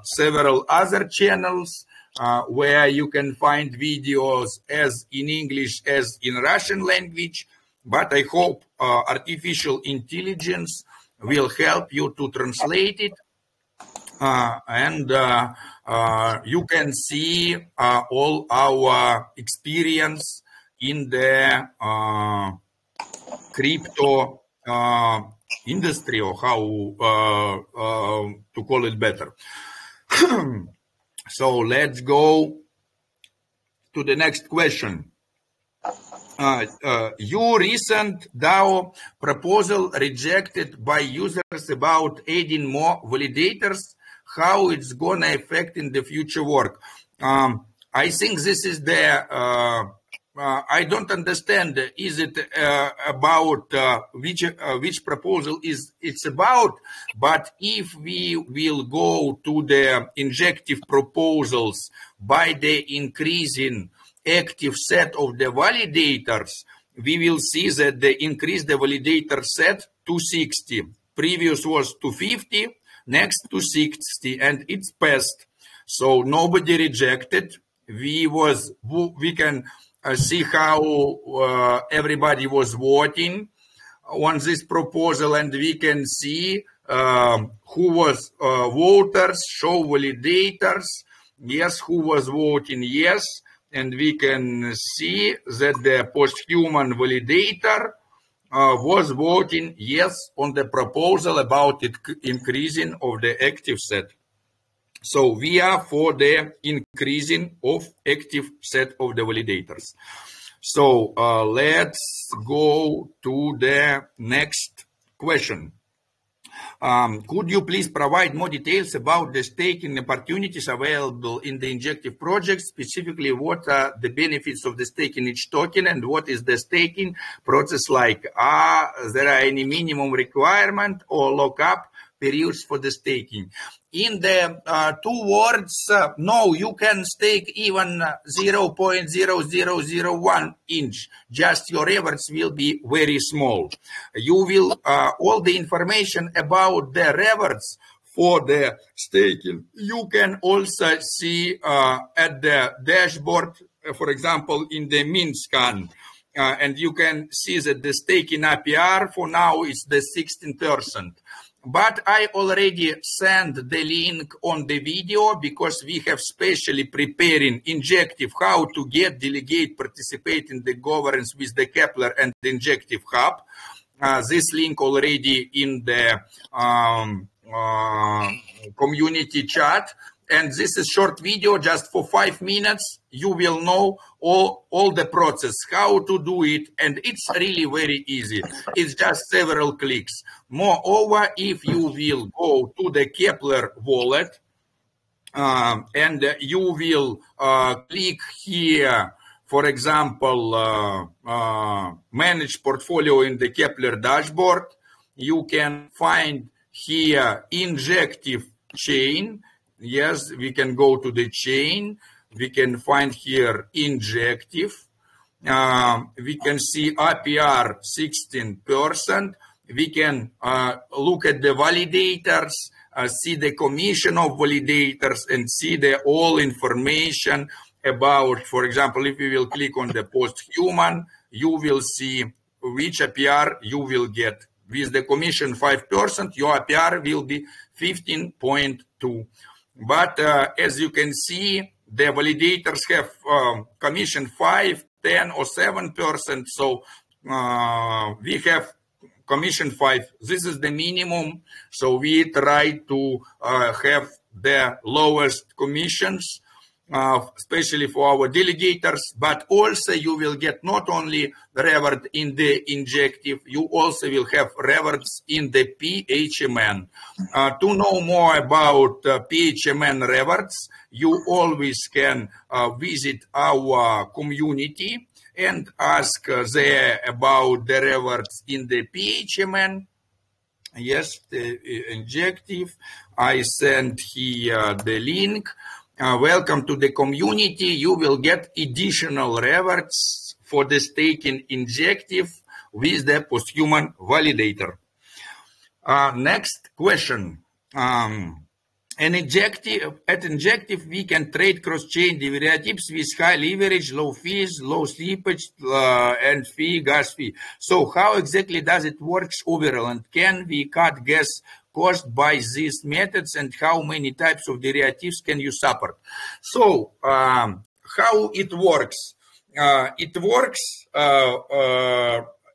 several other channels where you can find videos as in English as in Russian language. But I hope artificial intelligence will help you to translate it. And you can see all our experience in the crypto industry, or how to call it better. So let's go to the next question. Your recent DAO proposal rejected by users about adding more validators, how it's gonna affect in the future work? I think this is the I don't understand. Is it about which proposal is it's about? But if we will go to the Injective proposals by the increasing active set of the validators, we will see that they increased the validator set to 60. Previous was to 50, next to 60, and it's passed. So nobody rejected. We can see how everybody was voting on this proposal, and we can see who was voters, show validators, yes, who was voting yes, and we can see that the postHuman validator was voting yes on the proposal about it increasing of the active set. So we are for the increasing of active set of the validators. So let's go to the next question. Could you please provide more details about the staking opportunities available in the Injective project? Specifically, what are the benefits of the staking each token, and what is the staking process like? Are there any minimum requirement or lockup periods for the staking? In the 2 words, no, you can stake even 0.0001 inch. Just your rewards will be very small. You will, all the information about the rewards for the staking, you can also see at the dashboard, for example, in the mint scan. And you can see that the staking APR for now is the 16%. But I already sent the link on the video because we have specially preparing Injective how to get, delegate, participate in the governance with the Kepler and the Injective Hub. This link already in the community chat. And this is short video, just for 5 minutes. You will know all the process, how to do it. And it's really very easy. It's just several clicks. Moreover, if you will go to the Kepler wallet and you will click here, for example, manage portfolio in the Kepler dashboard, you can find here Injective chain. Yes, we can go to the chain. We can find here Injective. We can see APR 16%. We can look at the validators, see the commission of validators, and see the all information about, for example, if you will click on the postHuman, you will see which APR you will get. With the commission 5%, your APR will be 15.2. But as you can see, the validators have commission 5, 10, or 7%. So we have commission 5. This is the minimum. So we try to have the lowest commissions, especially for our delegators. But also you will get not only reward in the Injective, you also will have rewards in the postHuman. To know more about postHuman rewards, you always can visit our community and ask there about the rewards in the postHuman. Yes, the Injective. I sent here the link. Welcome to the community. You will get additional rewards for the staking Injective with the postHuman validator. Next question. At Injective, we can trade cross-chain derivatives with high leverage, low fees, low slippage, and gas fee. So how exactly does it work overall? And can we cut gas cost by these methods? And how many types of derivatives can you support? So how it works? It works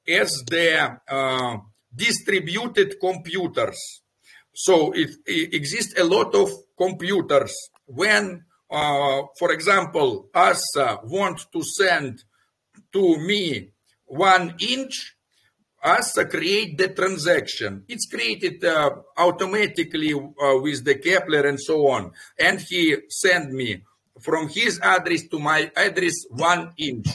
as the distributed computers. So it exists a lot of computers. When, for example, ASA want to send to me 1 inch, ASA create the transaction. It's created automatically with the Kepler and so on. And he sent me from his address to my address 1 inch.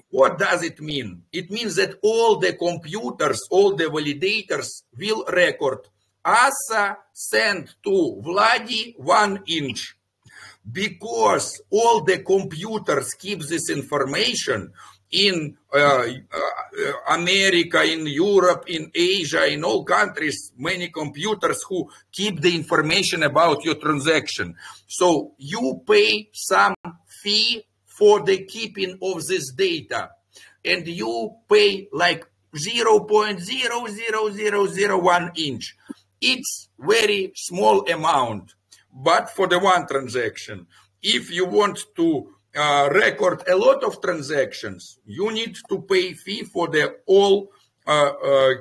What does it mean? It means that all the computers, all the validators will record ASA sent to Vladi 1 inch. Because all the computers keep this information, in America, in Europe, in Asia, in all countries, many computers who keep the information about your transaction. So you pay some fee for the keeping of this data, and you pay like 0.00001 inch. It's very small amount, but for the one transaction. If you want to record a lot of transactions, you need to pay fee for the all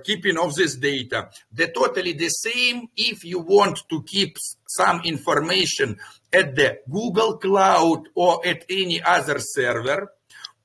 keeping of this data. The totally the same if you want to keep some information at the Google Cloud or at any other server,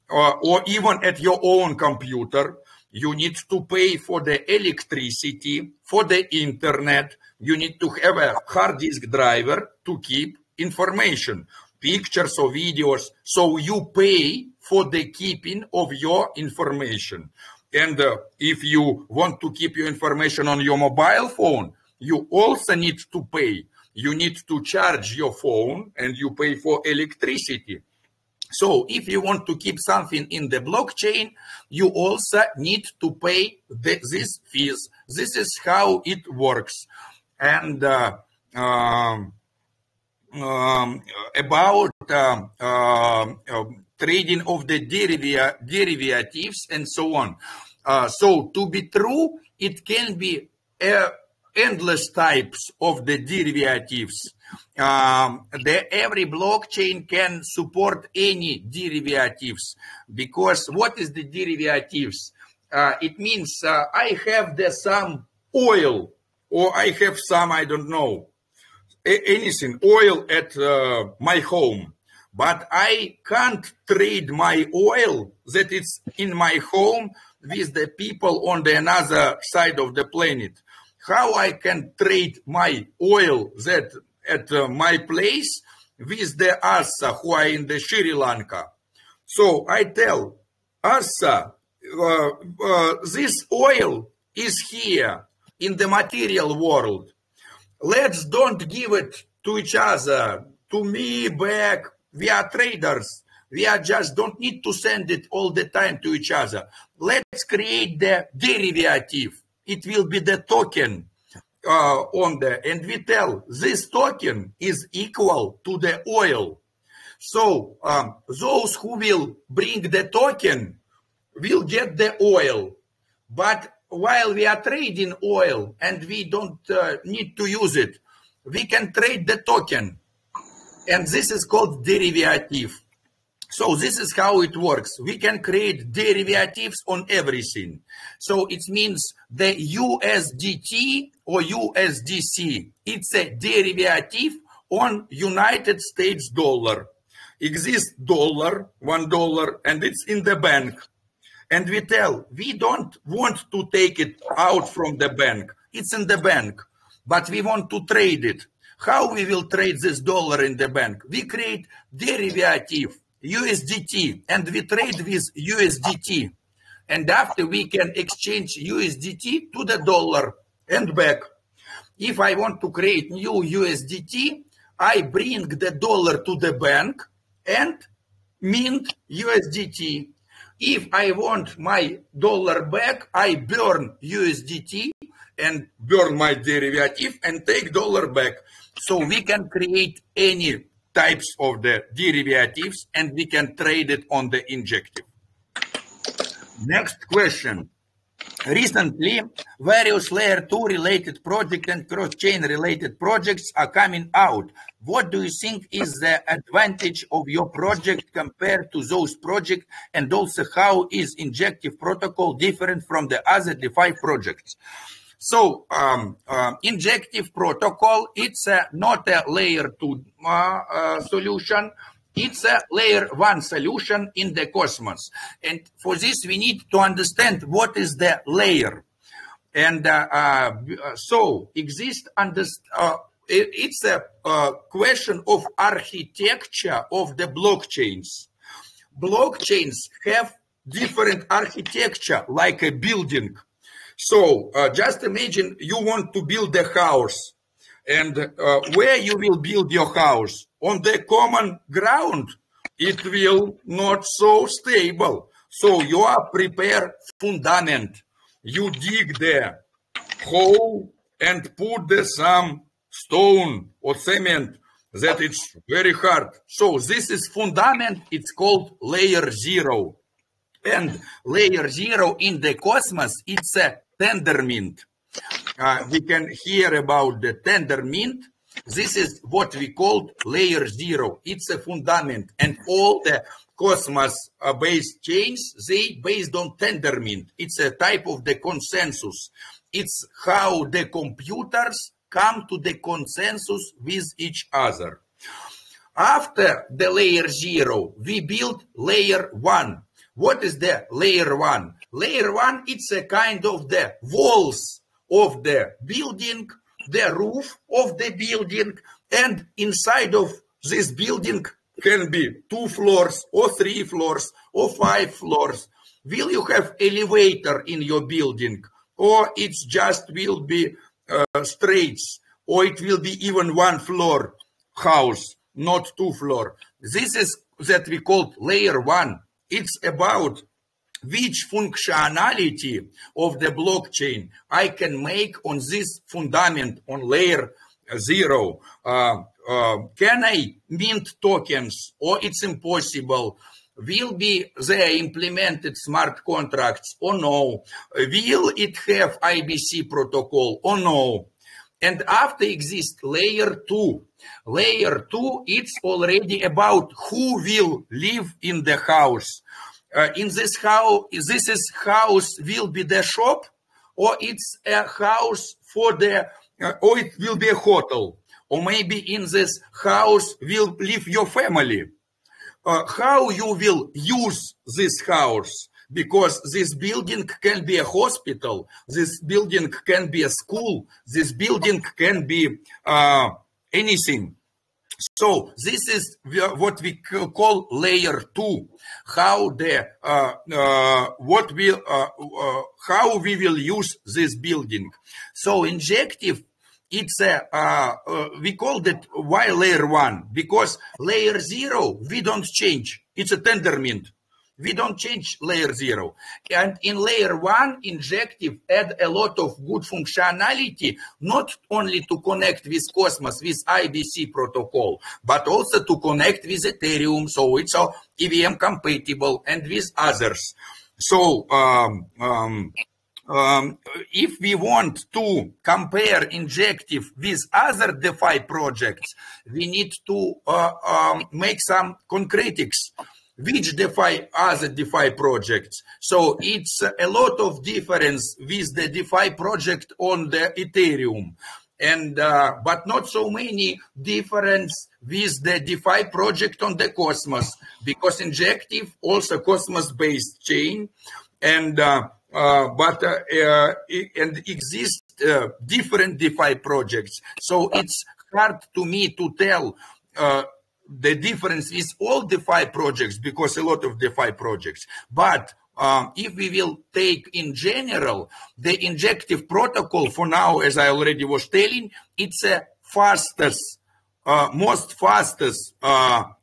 or even at your own computer. You need to pay for the electricity, for the internet. You need to have a hard disk driver to keep information, pictures or videos. So you pay for the keeping of your information. And if you want to keep your information on your mobile phone, you also need to pay. You need to charge your phone and you pay for electricity. So if you want to keep something in the blockchain, you also need to pay these fees. This is how it works. And about trading of the derivatives and so on. So to be true, it can be endless types of the derivatives. Every blockchain can support any derivatives, because what is the derivatives? It means I have some oil, or I have some, I don't know, anything, oil at my home, but I can't trade my oil that it's in my home with the people on the another side of the planet. How I can trade my oil that at my place with the Assa who are in the Sri Lanka? So I tell Assa, this oil is here in the material world. Let's don't give it to each other, to me back. We are traders. We are just don't need to send it all the time to each other. Let's create the derivative. It will be the token on the, and we tell this token is equal to the oil. So those who will bring the token will get the oil. But while we are trading oil and we don't need to use it, we can trade the token. And this is called derivative. So this is how it works. We can create derivatives on everything. So it means the USDT or USDC, it's a derivative on United States dollar. Exists dollar, $1, and it's in the bank. And we tell, we don't want to take it out from the bank. It's in the bank, but we want to trade it. How we will trade this dollar in the bank? We create derivative, USDT, and we trade with USDT. And after we can exchange USDT to the dollar and back. If I want to create new USDT, I bring the dollar to the bank and mint USDT. If I want my dollar back, I burn USDT and burn my derivative and take dollar back. So we can create any types of the derivatives and we can trade it on the Injective. Next question. Recently, various layer 2 related projects and cross-chain related projects are coming out. What do you think is the advantage of your project compared to those projects? And also, how is Injective protocol different from the other DeFi projects? So, Injective protocol, it's not a layer 2 solution. It's a layer 1 solution in the cosmos. And for this, we need to understand what is the layer. And so it's a question of architecture of the blockchains. Blockchains have different architecture, like a building. So just imagine you want to build a house. And where you will build your house? On the common ground, it will not so stable. So you are prepare fundament. You dig the hole and put the some stone or cement that it's very hard. So this is fundament. It's called layer 0. And layer 0 in the cosmos, it's a tendermint. We can hear about the tendermint. This is what we call layer 0. It's a fundament. And all the cosmos-based chains, they based on tendermint. It's a type of the consensus. It's how the computers come to the consensus with each other. After the layer 0, we build layer 1. What is the layer 1? Layer 1, it's a kind of the walls of the building, the roof of the building, and inside of this building can be 2 floors or 3 floors or 5 floors. Will you have elevator in your building, or it's just will be straights, or it will be even 1 floor house, not 2 floor? This is that we call layer 1. It's about which functionality of the blockchain I can make on this fundament on layer 0. Can I mint tokens, or it's impossible? Will be there implemented smart contracts or no? Will it have IBC protocol or no? And after exists layer 2. Layer 2, it's already about who will live in the house. In this house, house will be the shop, or it's a house for the, or it will be a hotel, or maybe in this house will live your family. How you will use this house? Because this building can be a hospital, this building can be a school, this building can be anything. So this is what we call layer 2. How how we will use this building. So Injective, it's we call it why layer 1, because layer 0 we don't change. It's a tendermint. We don't change layer 0. And in layer 1, Injective add a lot of good functionality, not only to connect with Cosmos, with IBC protocol, but also to connect with Ethereum. So it's EVM compatible and with others. So if we want to compare Injective with other DeFi projects, we need to make some concretics. Which DeFi are the DeFi projects? So it's a lot of difference with the DeFi project on the Ethereum, and but not so many difference with the DeFi project on the Cosmos, because Injective also Cosmos-based chain, and and exist different DeFi projects. So it's hard to me to tell the difference is all DeFi projects, because a lot of DeFi projects. But if we will take in general, the Injective protocol for now, as I already was telling, it's a fastest, most fastest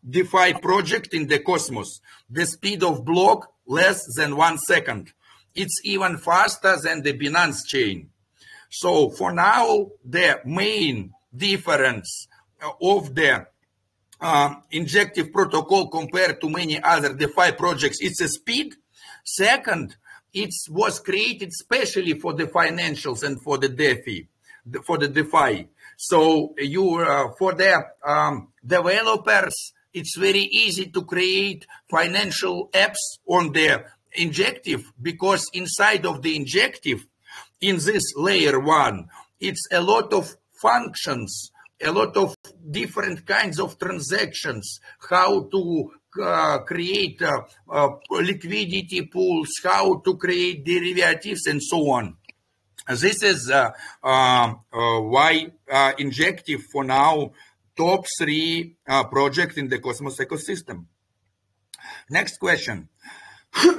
DeFi project in the Cosmos. The speed of block less than 1 second. It's even faster than the Binance chain. So for now, the main difference of the Injective protocol compared to many other DeFi projects, it's a speed. Second, it was created specially for the financials and for the DeFi. So you for the developers, it's very easy to create financial apps on the Injective, because inside of the Injective, in this layer 1, it's a lot of functions, a lot of different kinds of transactions, how to create liquidity pools, how to create derivatives, and so on. This is why Injective for now top 3 project in the Cosmos ecosystem. Next question.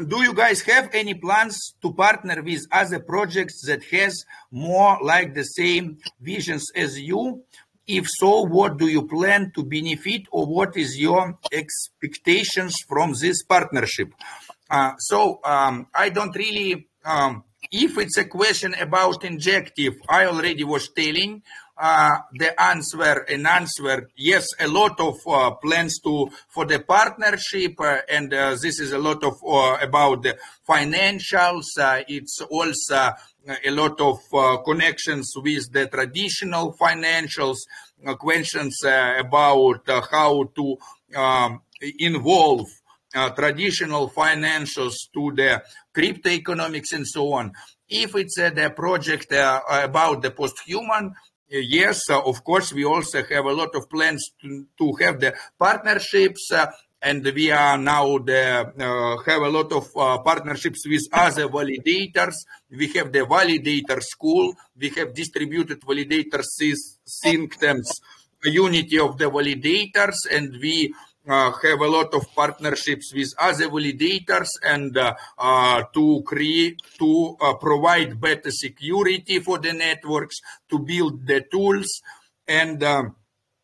Do you guys have any plans to partner with other projects that has more like the same visions as you? If so, what do you plan to benefit, or what is your expectations from this partnership? I don't really, if it's a question about Injective, I already was telling the answer, yes, a lot of plans for the partnership, and this is a lot of about the financials. It's also a lot of connections with the traditional financials, questions about how to involve traditional financials to the crypto economics and so on. If it's the project about the postHuman, yes, of course, we also have a lot of plans to have the partnerships, and we are now have a lot of partnerships with other validators. We have the validator school. We have distributed validator think tanks, unity of the validators, and we have a lot of partnerships with other validators, and to provide better security for the networks, to build the tools, and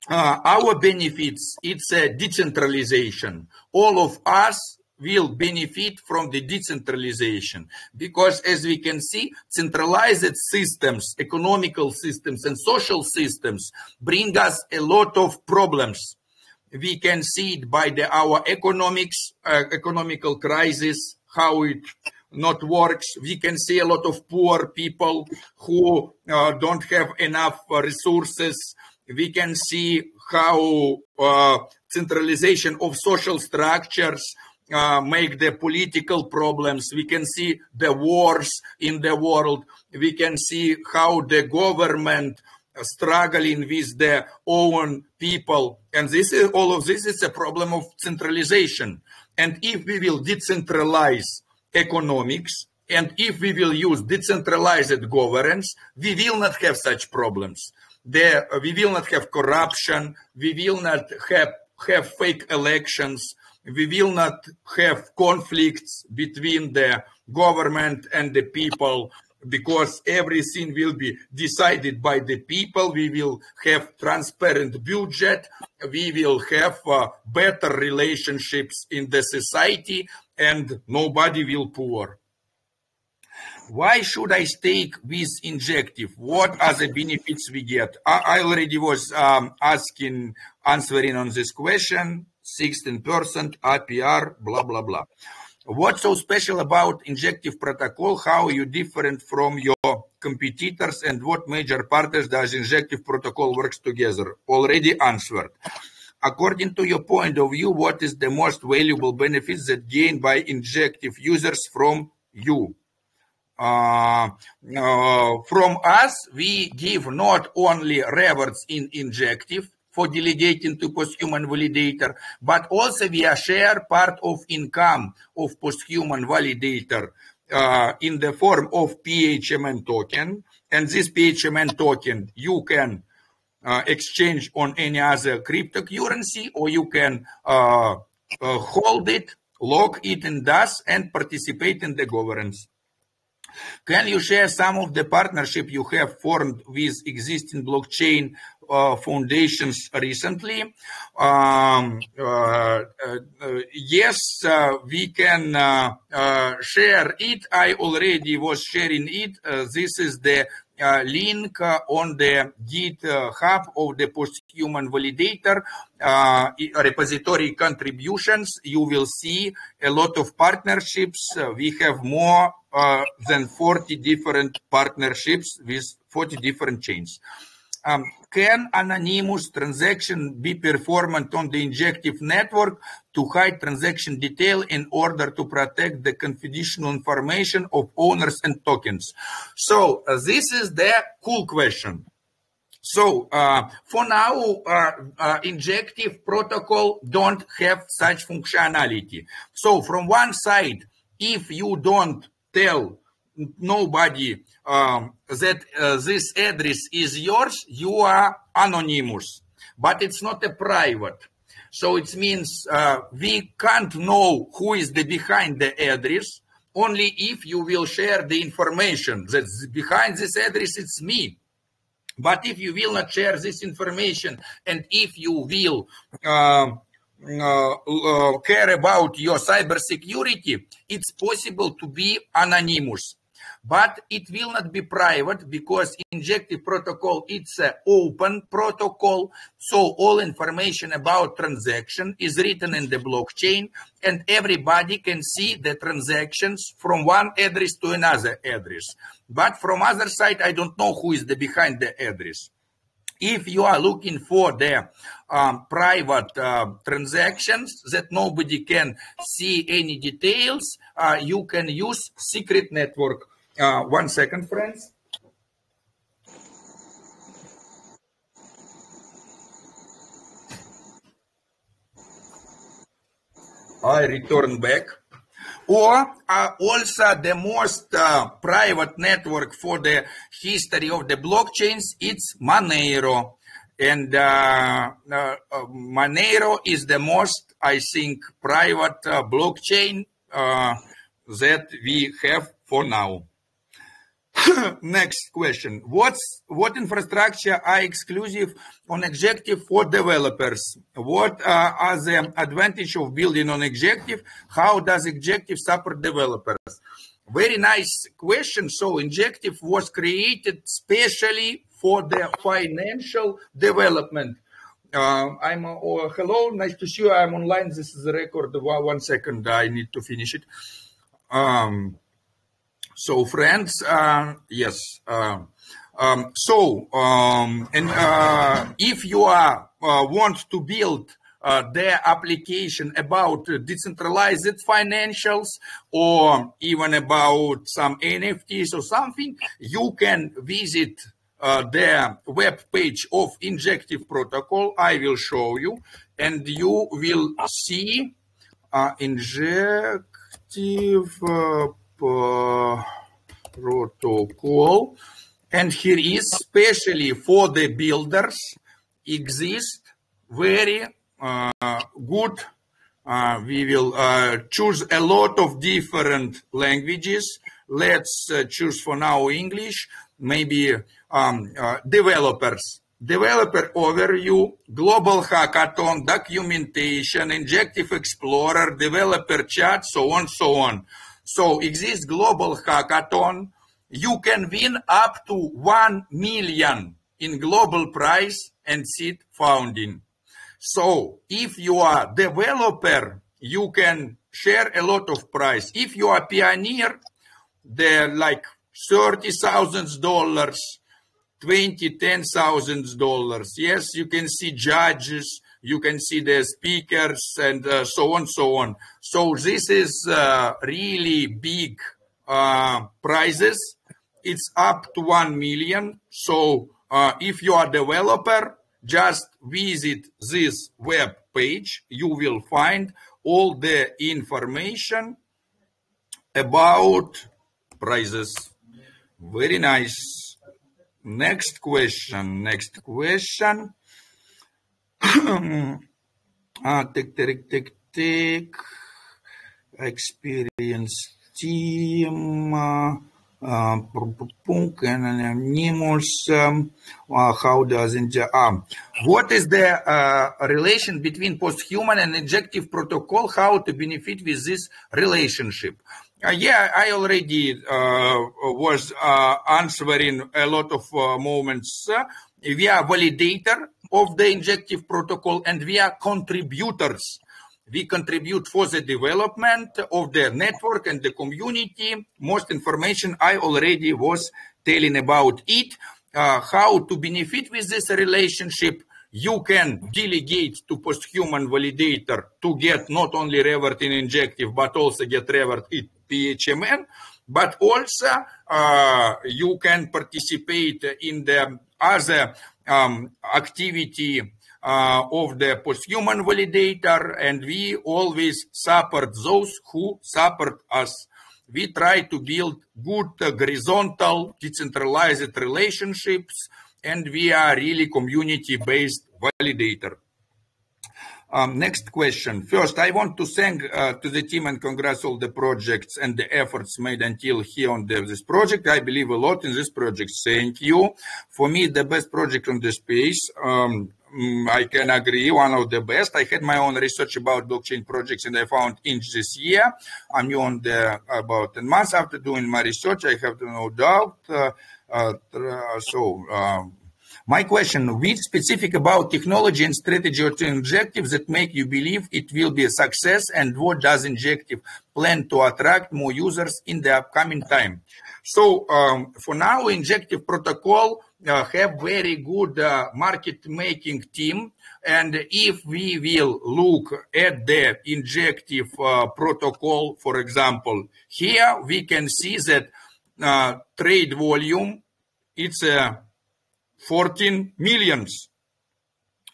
our benefits, it's a decentralization. All of us will benefit from the decentralization, because as we can see, centralized systems, economical systems and social systems bring us a lot of problems. We can see it by our economical crisis, how it not works. We can see a lot of poor people who don't have enough resources. We can see how centralization of social structures make the political problems. We can see the wars in the world. We can see how the government struggling with their own people, and all of this is a problem of centralization. And if we will decentralize economics, and if we will use decentralized governance, we will not have such problems. We will not have corruption. We will not have fake elections. We will not have conflicts between the government and the people, because everything will be decided by the people. We will have transparent budget. We will have better relationships in the society, and nobody will poor. Why should I stake with Injective? What are the benefits we get? I already was answering on this question. 16% APR, blah, blah, blah. What's so special about Injective protocol? How are you different from your competitors, and what major partners does Injective protocol works together? Already answered. According to your point of view, what is the most valuable benefits that gained by Injective users from you? From us, we give not only rewards in Injective for delegating to postHuman validator, but also we share part of income of postHuman validator in the form of PHMN token. And this PHMN token you can exchange on any other cryptocurrency, or you can hold it, lock it in DAS, and participate in the governance. Can you share some of the partnership you have formed with existing blockchain foundations recently? Yes, we can share it. I already was sharing it. This is the link on the GitHub of the postHuman validator repository contributions. You will see a lot of partnerships. We have more than 40 different partnerships with 40 different chains. Can anonymous transaction be performed on the Injective network to hide transaction detail in order to protect the confidential information of owners and tokens? So this is the cool question. So for now, Injective protocol don't have such functionality. So from one side, if you don't tell nobody that this address is yours, you are anonymous, but it's not a private. So it means we can't know who is behind the address, only if you will share the information that behind this address it's me. But if you will not share this information, and if you will care about your cybersecurity, it's possible to be anonymous. But it will not be private because Injective protocol, it's an open protocol. So all information about transaction is written in the blockchain and everybody can see the transactions from one address to another address. But from other side, I don't know who is behind the address. If you are looking for the private transactions that nobody can see any details, you can use secret network. 1 second, friends. I return back. Or also the most private network for the history of the blockchains, it's Monero. And Monero is the most, I think, private blockchain that we have for now. Next question. What infrastructure are exclusive on Injective for developers? What are the advantages of building on Injective? How does Injective support developers? Very nice question. So Injective was created specially for the financial development. Hello, nice to see you. I'm online. This is a record. 1 second. I need to finish it. So friends, yes. If you want to build the application about decentralized financials or even about some NFTs or something, you can visit the web page of Injective protocol. I will show you, and you will see Injective protocol, and here is specially for the builders exist very good. We will choose a lot of different languages. Let's choose for now English, maybe developers. Developer overview, global hackathon, documentation, Injective Explorer, developer chat, so on, so on. So exists global hackathon. You can win up to 1 million in global prize and seed funding. So if you are developer, you can share a lot of prize. If you are pioneer, they're like $30,000. $10,000. Yes, you can see judges, you can see the speakers, and so on, so on. So this is really big prizes. It's up to 1 million. So if you are a developer, just visit this web page. You will find all the information about prizes. Very nice. Next question. Experience team. Anonymous. How does what is the relation between postHuman and Injective protocol? How to benefit with this relationship? Yeah, I already was answering a lot of moments. We are validator of the Injective protocol and we are contributors. We contribute for the development of the network and the community. Most information I already was telling about it. How to benefit with this relationship? You can delegate to postHuman validator to get not only revert in Injective, but also get revert in PHMN. But also you can participate in the other activity of the postHuman validator, and we always support those who support us. We try to build good horizontal decentralized relationships, and we are really community-based validator. Next question. First, I want to thank to the team and congrats all the projects and the efforts made until here on this project. I believe a lot in this project. Thank you. For me, the best project on the space. I can agree, one of the best. I had my own research about blockchain projects, and I found Inch this year. I'm new on the about 10 months after doing my research. I have no doubt. My question, which specific about technology and strategy or Injective that make you believe it will be a success, and what does Injective plan to attract more users in the upcoming time? So for now, Injective protocol have very good market making team. And if we will look at the Injective protocol, for example, here we can see that trade volume, it's 14 millions.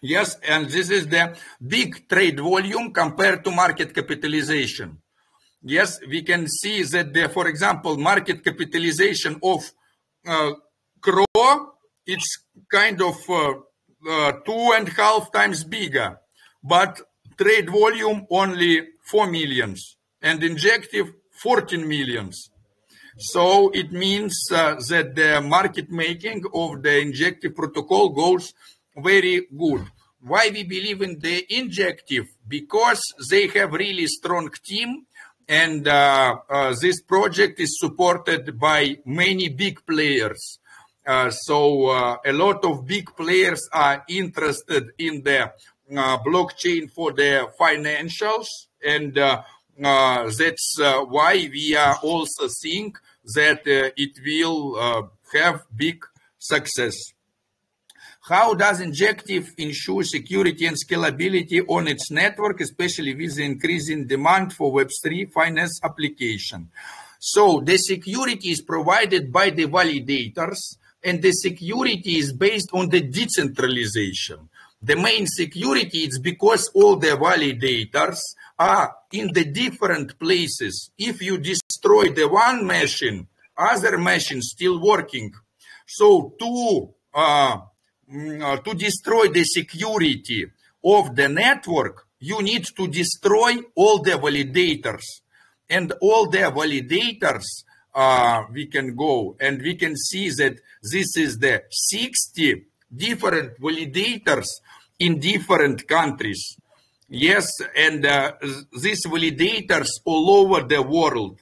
Yes, and this is the big trade volume compared to market capitalization. Yes, we can see that, for example, market capitalization of Crow, it's kind of 2.5 times bigger, but trade volume only 4 millions, and Injective 14 millions. So it means that the market making of the Injective protocol goes very good. Why we believe in the Injective? Because they have really strong team, and this project is supported by many big players. So a lot of big players are interested in the blockchain for the financials, and that's why we are also think that it will have big success. How does Injective ensure security and scalability on its network, especially with the increasing demand for Web3 finance application? So the security is provided by the validators, and the security is based on the decentralization. The main security is because all the validators are in the different places. If you destroy the one machine, other machine still working. So to destroy the security of the network, you need to destroy all the validators. And all the validators, we can go and we can see that this is the 60 different validators in different countries. Yes, and these validators all over the world.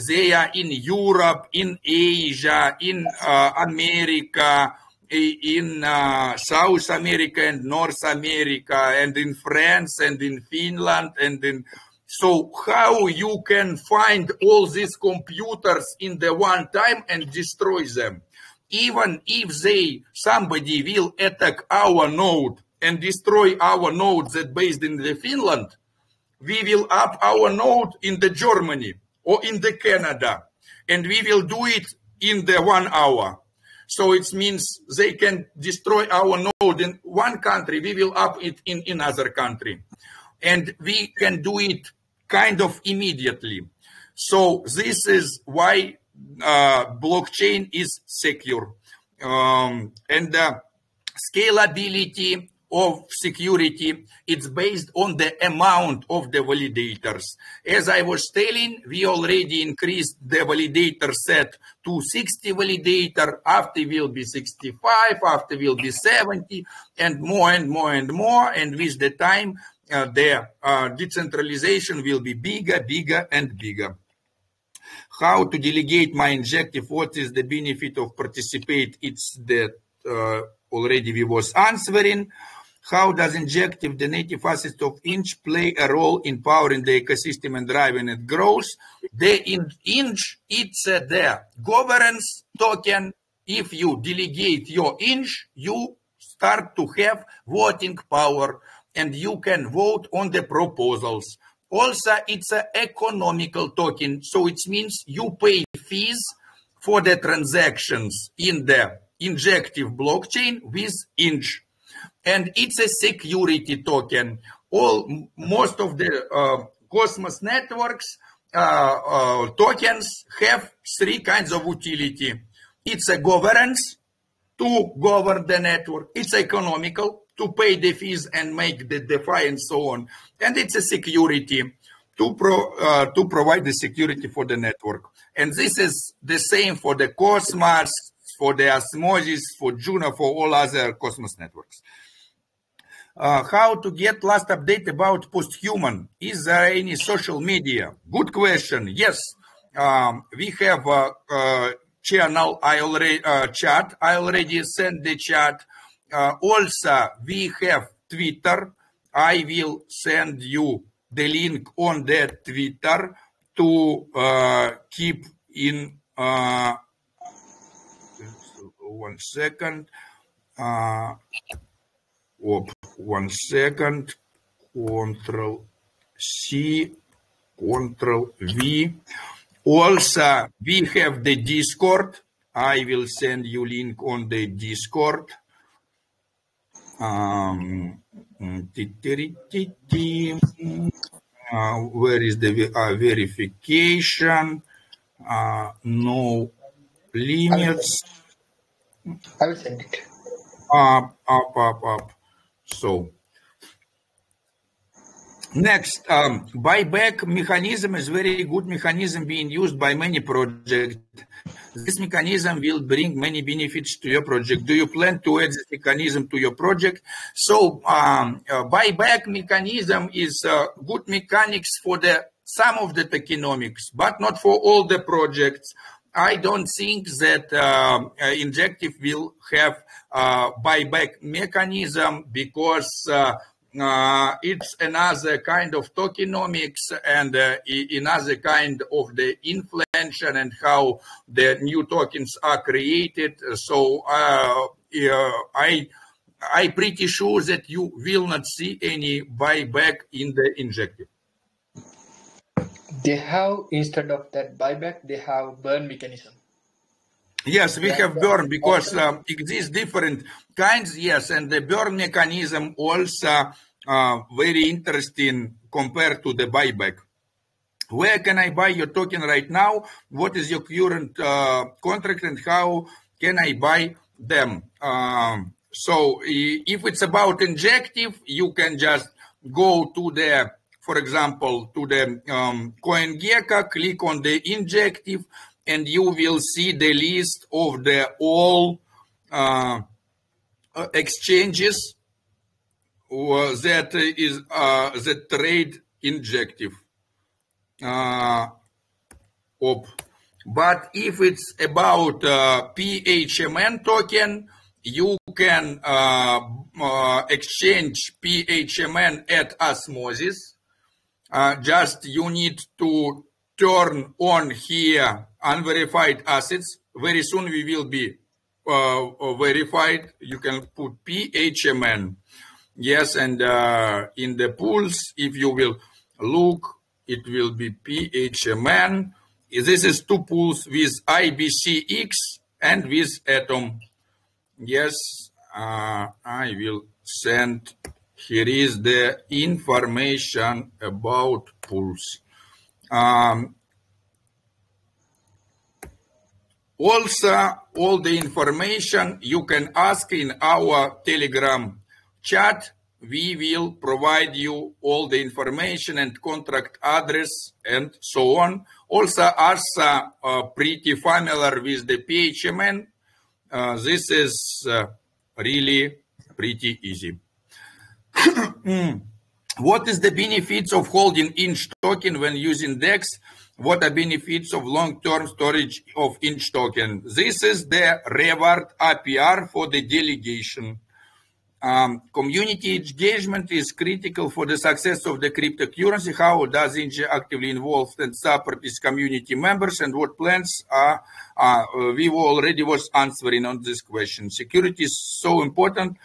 They are in Europe, in Asia, in America, in South America and North America, and in France and in Finland, and in so how you can find all these computers in the one time and destroy them? Even if somebody will attack our node and destroy our node that based in the Finland, we will up our node in the Germany or in the Canada, and we will do it in the 1 hour. So it means they can destroy our node in one country, we will up it in another country. And we can do it kind of immediately. So this is why blockchain is secure. And scalability of security, it's based on the amount of the validators. As I was telling, we already increased the validator set to 60 validator, after will be 65, after will be 70, and more and more and more. And with the time, the decentralization will be bigger, bigger, and bigger. How to delegate my Injective? What is the benefit of participate? It's that already we was answering. How does Injective, the native asset of Inch, play a role in powering the ecosystem and driving its growth? The Inch, it's the governance token. If you delegate your Inch, you start to have voting power, and you can vote on the proposals. Also, it's an economical token, so it means you pay fees for the transactions in the Injective blockchain with Inch. And it's a security token. Most of the Cosmos networks tokens have 3 kinds of utility. It's a governance, to govern the network. It's economical, to pay the fees and make the DeFi and so on. And it's a security, to provide the security for the network. And this is the same for the Cosmos, for the Osmosis, for Juno, for all other Cosmos networks. How to get last update about postHuman? Is there any social media? Good question. Yes, we have a channel. Chat. I already sent the chat. Also, we have Twitter. I will send you the link on that Twitter to keep in. 1 second. 1 second. Control C, Control V. Also, we have the Discord. I will send you link on the Discord. Where is the verification? No limits. I will send it. Up. So next, buyback mechanism is very good mechanism being used by many projects. This mechanism will bring many benefits to your project. Do you plan to add this mechanism to your project? So buyback mechanism is good mechanics for some of the tokenomics, but not for all the projects. I don't think that Injective will have buyback mechanism because it's another kind of tokenomics and another kind of the inflation and how the new tokens are created. So I'm pretty sure that you will not see any buyback in the Injective. They have, instead of that buyback, they have burn mechanism. Yes, we have burn because exists different kinds, yes, and the burn mechanism also very interesting compared to the buyback. Where can I buy your token right now? What is your current contract and how can I buy them? So if it's about Injective, you can just go to the, for example, to the CoinGecko, click on the Injective, and you will see the list of the all exchanges that trade Injective. But if it's about PHMN token, you can exchange PHMN at Osmosis. Just you need to turn on here unverified assets. Very soon we will be verified. You can put PHMN. Yes, and in the pools, if you will look, it will be PHMN. This is two pools with IBCX and with Atom. Yes, I will send. Here is the information about pools. Also, all the information you can ask in our Telegram chat. We will provide you all the information and contract address and so on. Also, as pretty familiar with the PHMN, this is really pretty easy. What is the benefits of holding Inch token when using DEX? What are benefits of long-term storage of Inch token? This is the reward APR for the delegation. Community engagement is critical for the success of the cryptocurrency. How does Inch actively involve and support its community members, and what plans are? We already was answering on this question. Security is so important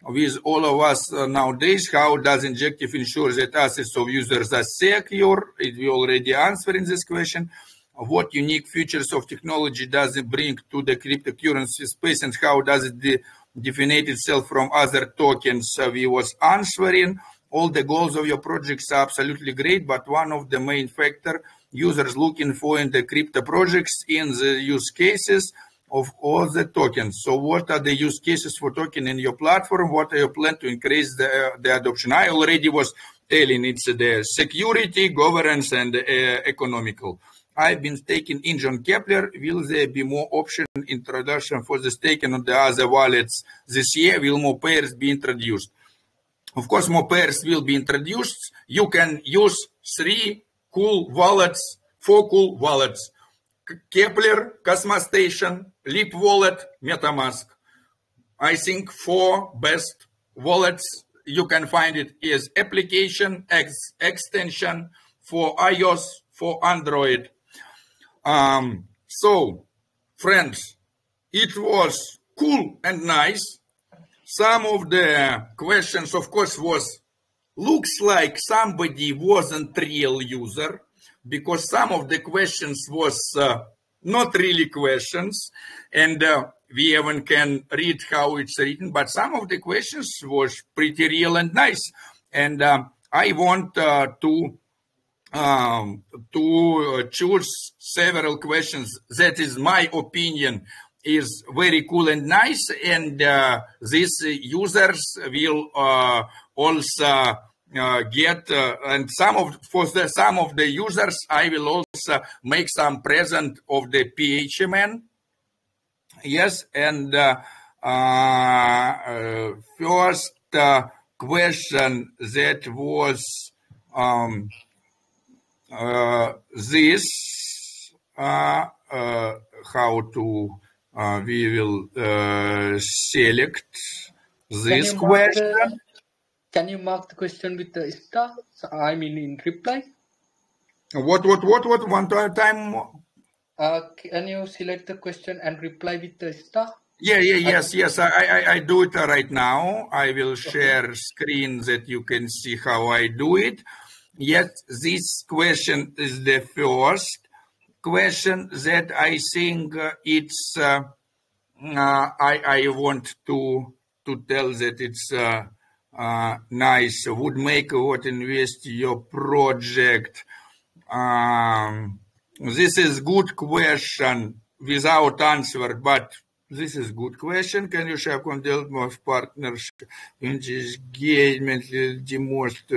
with all of us nowadays. How does Injective ensure that assets of users are secure? We already answering this question. What unique features of technology does it bring to the cryptocurrency space, and how does it differentiate itself from other tokens? We was answering. All the goals of your projects are absolutely great, but one of the main factor users looking for in the crypto projects in the use cases of all the tokens. So what are the use cases for token in your platform? What are your plan to increase the adoption? I already was telling it's the security, governance, and economical. I've been staking Inch on Kepler. Will there be more option introduction for the staking on the other wallets this year? Will more pairs be introduced? Of course, more pairs will be introduced. You can use 3 cool wallets, 4 cool wallets. Kepler, Cosmos Station, Leap Wallet, MetaMask. I think 4 best wallets you can find it is application, extension for iOS, for Android. So, friends, it was cool and nice. Some of the questions, of course, looks like somebody wasn't real user, because some of the questions was not really questions, and we even can read how it's written, but some of the questions was pretty real and nice. And I want to choose several questions that is my opinion is very cool and nice, and these users will also get and some of the users I will also make some present of the postHuman. Yes, and first question that was this how to we will select this question. Can you mark the question with the star? I mean, in reply. What? One time. Can you select the question and reply with the star? Yes. I do it right now. I will share screen that you can see how I do it. Yet this question is the first question that I think it's. I want to tell that it's nice. Would make what invest your project. This is good question without answer, but this is good question. Can you share content of partnership in this engagement? The most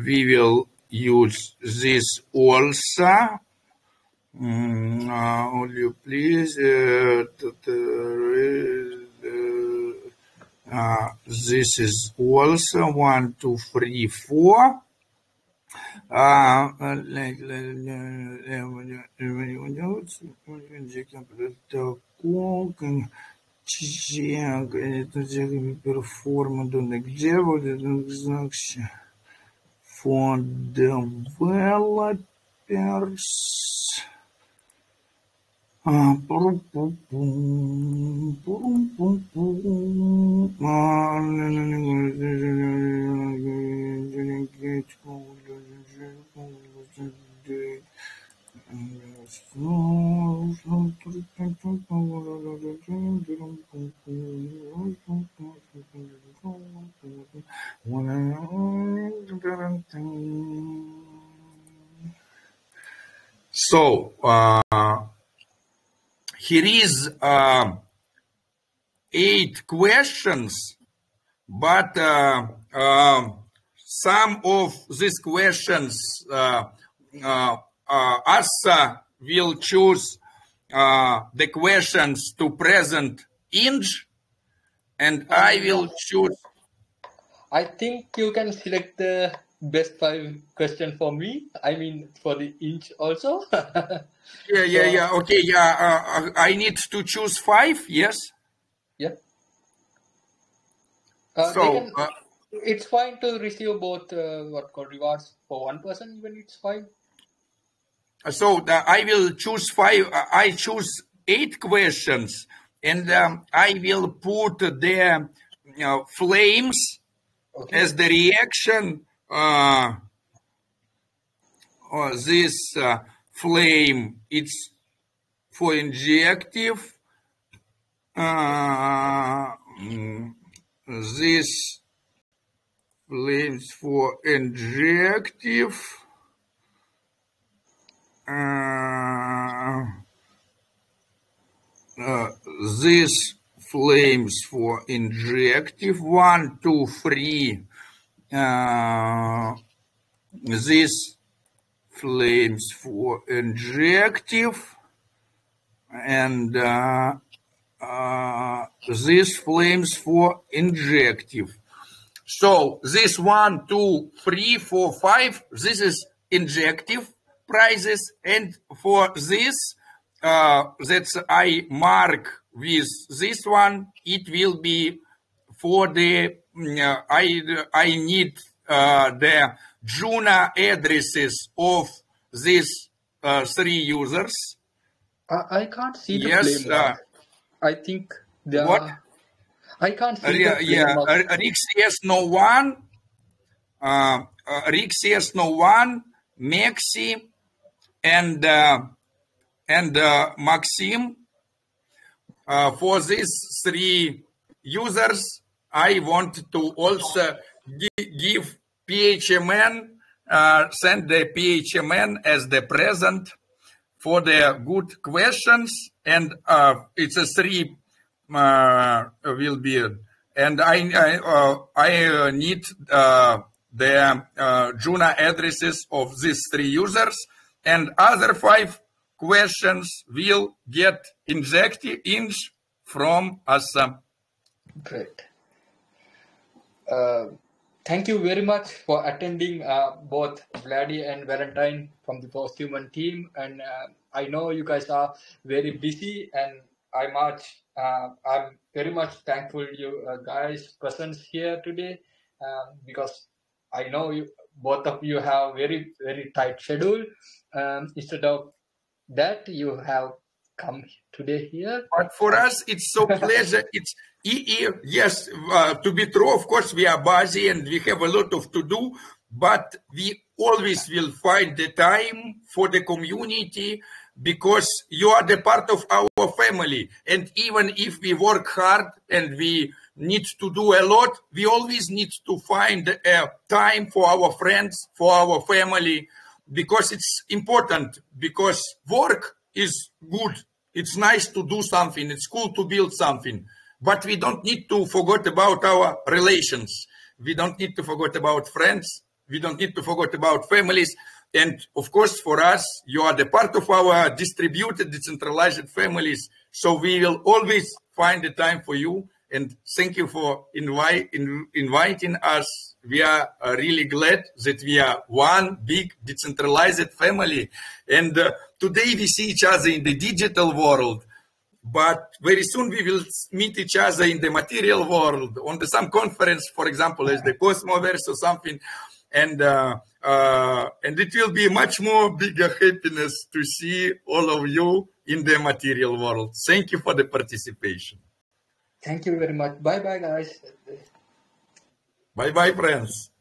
we will use this also. Will you please? This is also 1, 2, 3, 4. For developers. So, here is 8 questions, but some of these questions ASA will choose the questions to present Inj, and I will choose. I think you can select the best 5 question for me. I mean, for the Inj also. Yeah. Okay, yeah. I need to choose 5. Yes. Yeah. So it's fine to receive both rewards for one person. Even it's fine. So I will choose 5. I choose 8 questions, and I will put the flames as the reaction. This flame, it's for injective. This flames for injective. This flames for injective. 1, 2, 3. This flames for injective, and these flames for injective. So this 1, 2, 3, 4, 5, this is injective prices, and for this that I mark with this one, it will be for the I need the Juna addresses of these 3 users. I can't see the flame mark. I think the what? I can't see the flame mark. Rix no one, Rix no one, Maxi, and Maxim. For these 3 users, I want to also give PHMN, send the PHMN as the present for the good questions, and it's a 3 will be, and I need the Juna addresses of these 3 users, and other 5 questions will get injected from Assam. Great. Thank you very much for attending, both Vladdy and Valentine from the postHuman team. And I know you guys are very busy, and I'm very much thankful you guys' presence here today, because I know both of you have very, very tight schedule. Instead of that, you have come today here. But for us, it's so pleasure. It's yes, to be true, of course, we are busy and we have a lot of to do, but we always will find the time for the community, because you are the part of our family. And even if we work hard and we need to do a lot, we always need to find time for our friends, for our family, because it's important, because work is good. It's nice to do something. It's cool to build something. But we don't need to forget about our relations. We don't need to forget about friends. We don't need to forget about families. And of course, for us, you are the part of our distributed, decentralized families. So we will always find the time for you. And thank you for inviting us. We are really glad that we are one big decentralized family. And today we see each other in the digital world, but very soon we will meet each other in the material world on some conference, for example, as the Cosmoverse or something. And it will be much more bigger happiness to see all of you in the material world. Thank you for the participation. Thank you very much. Bye-bye, guys. Bye-bye, friends.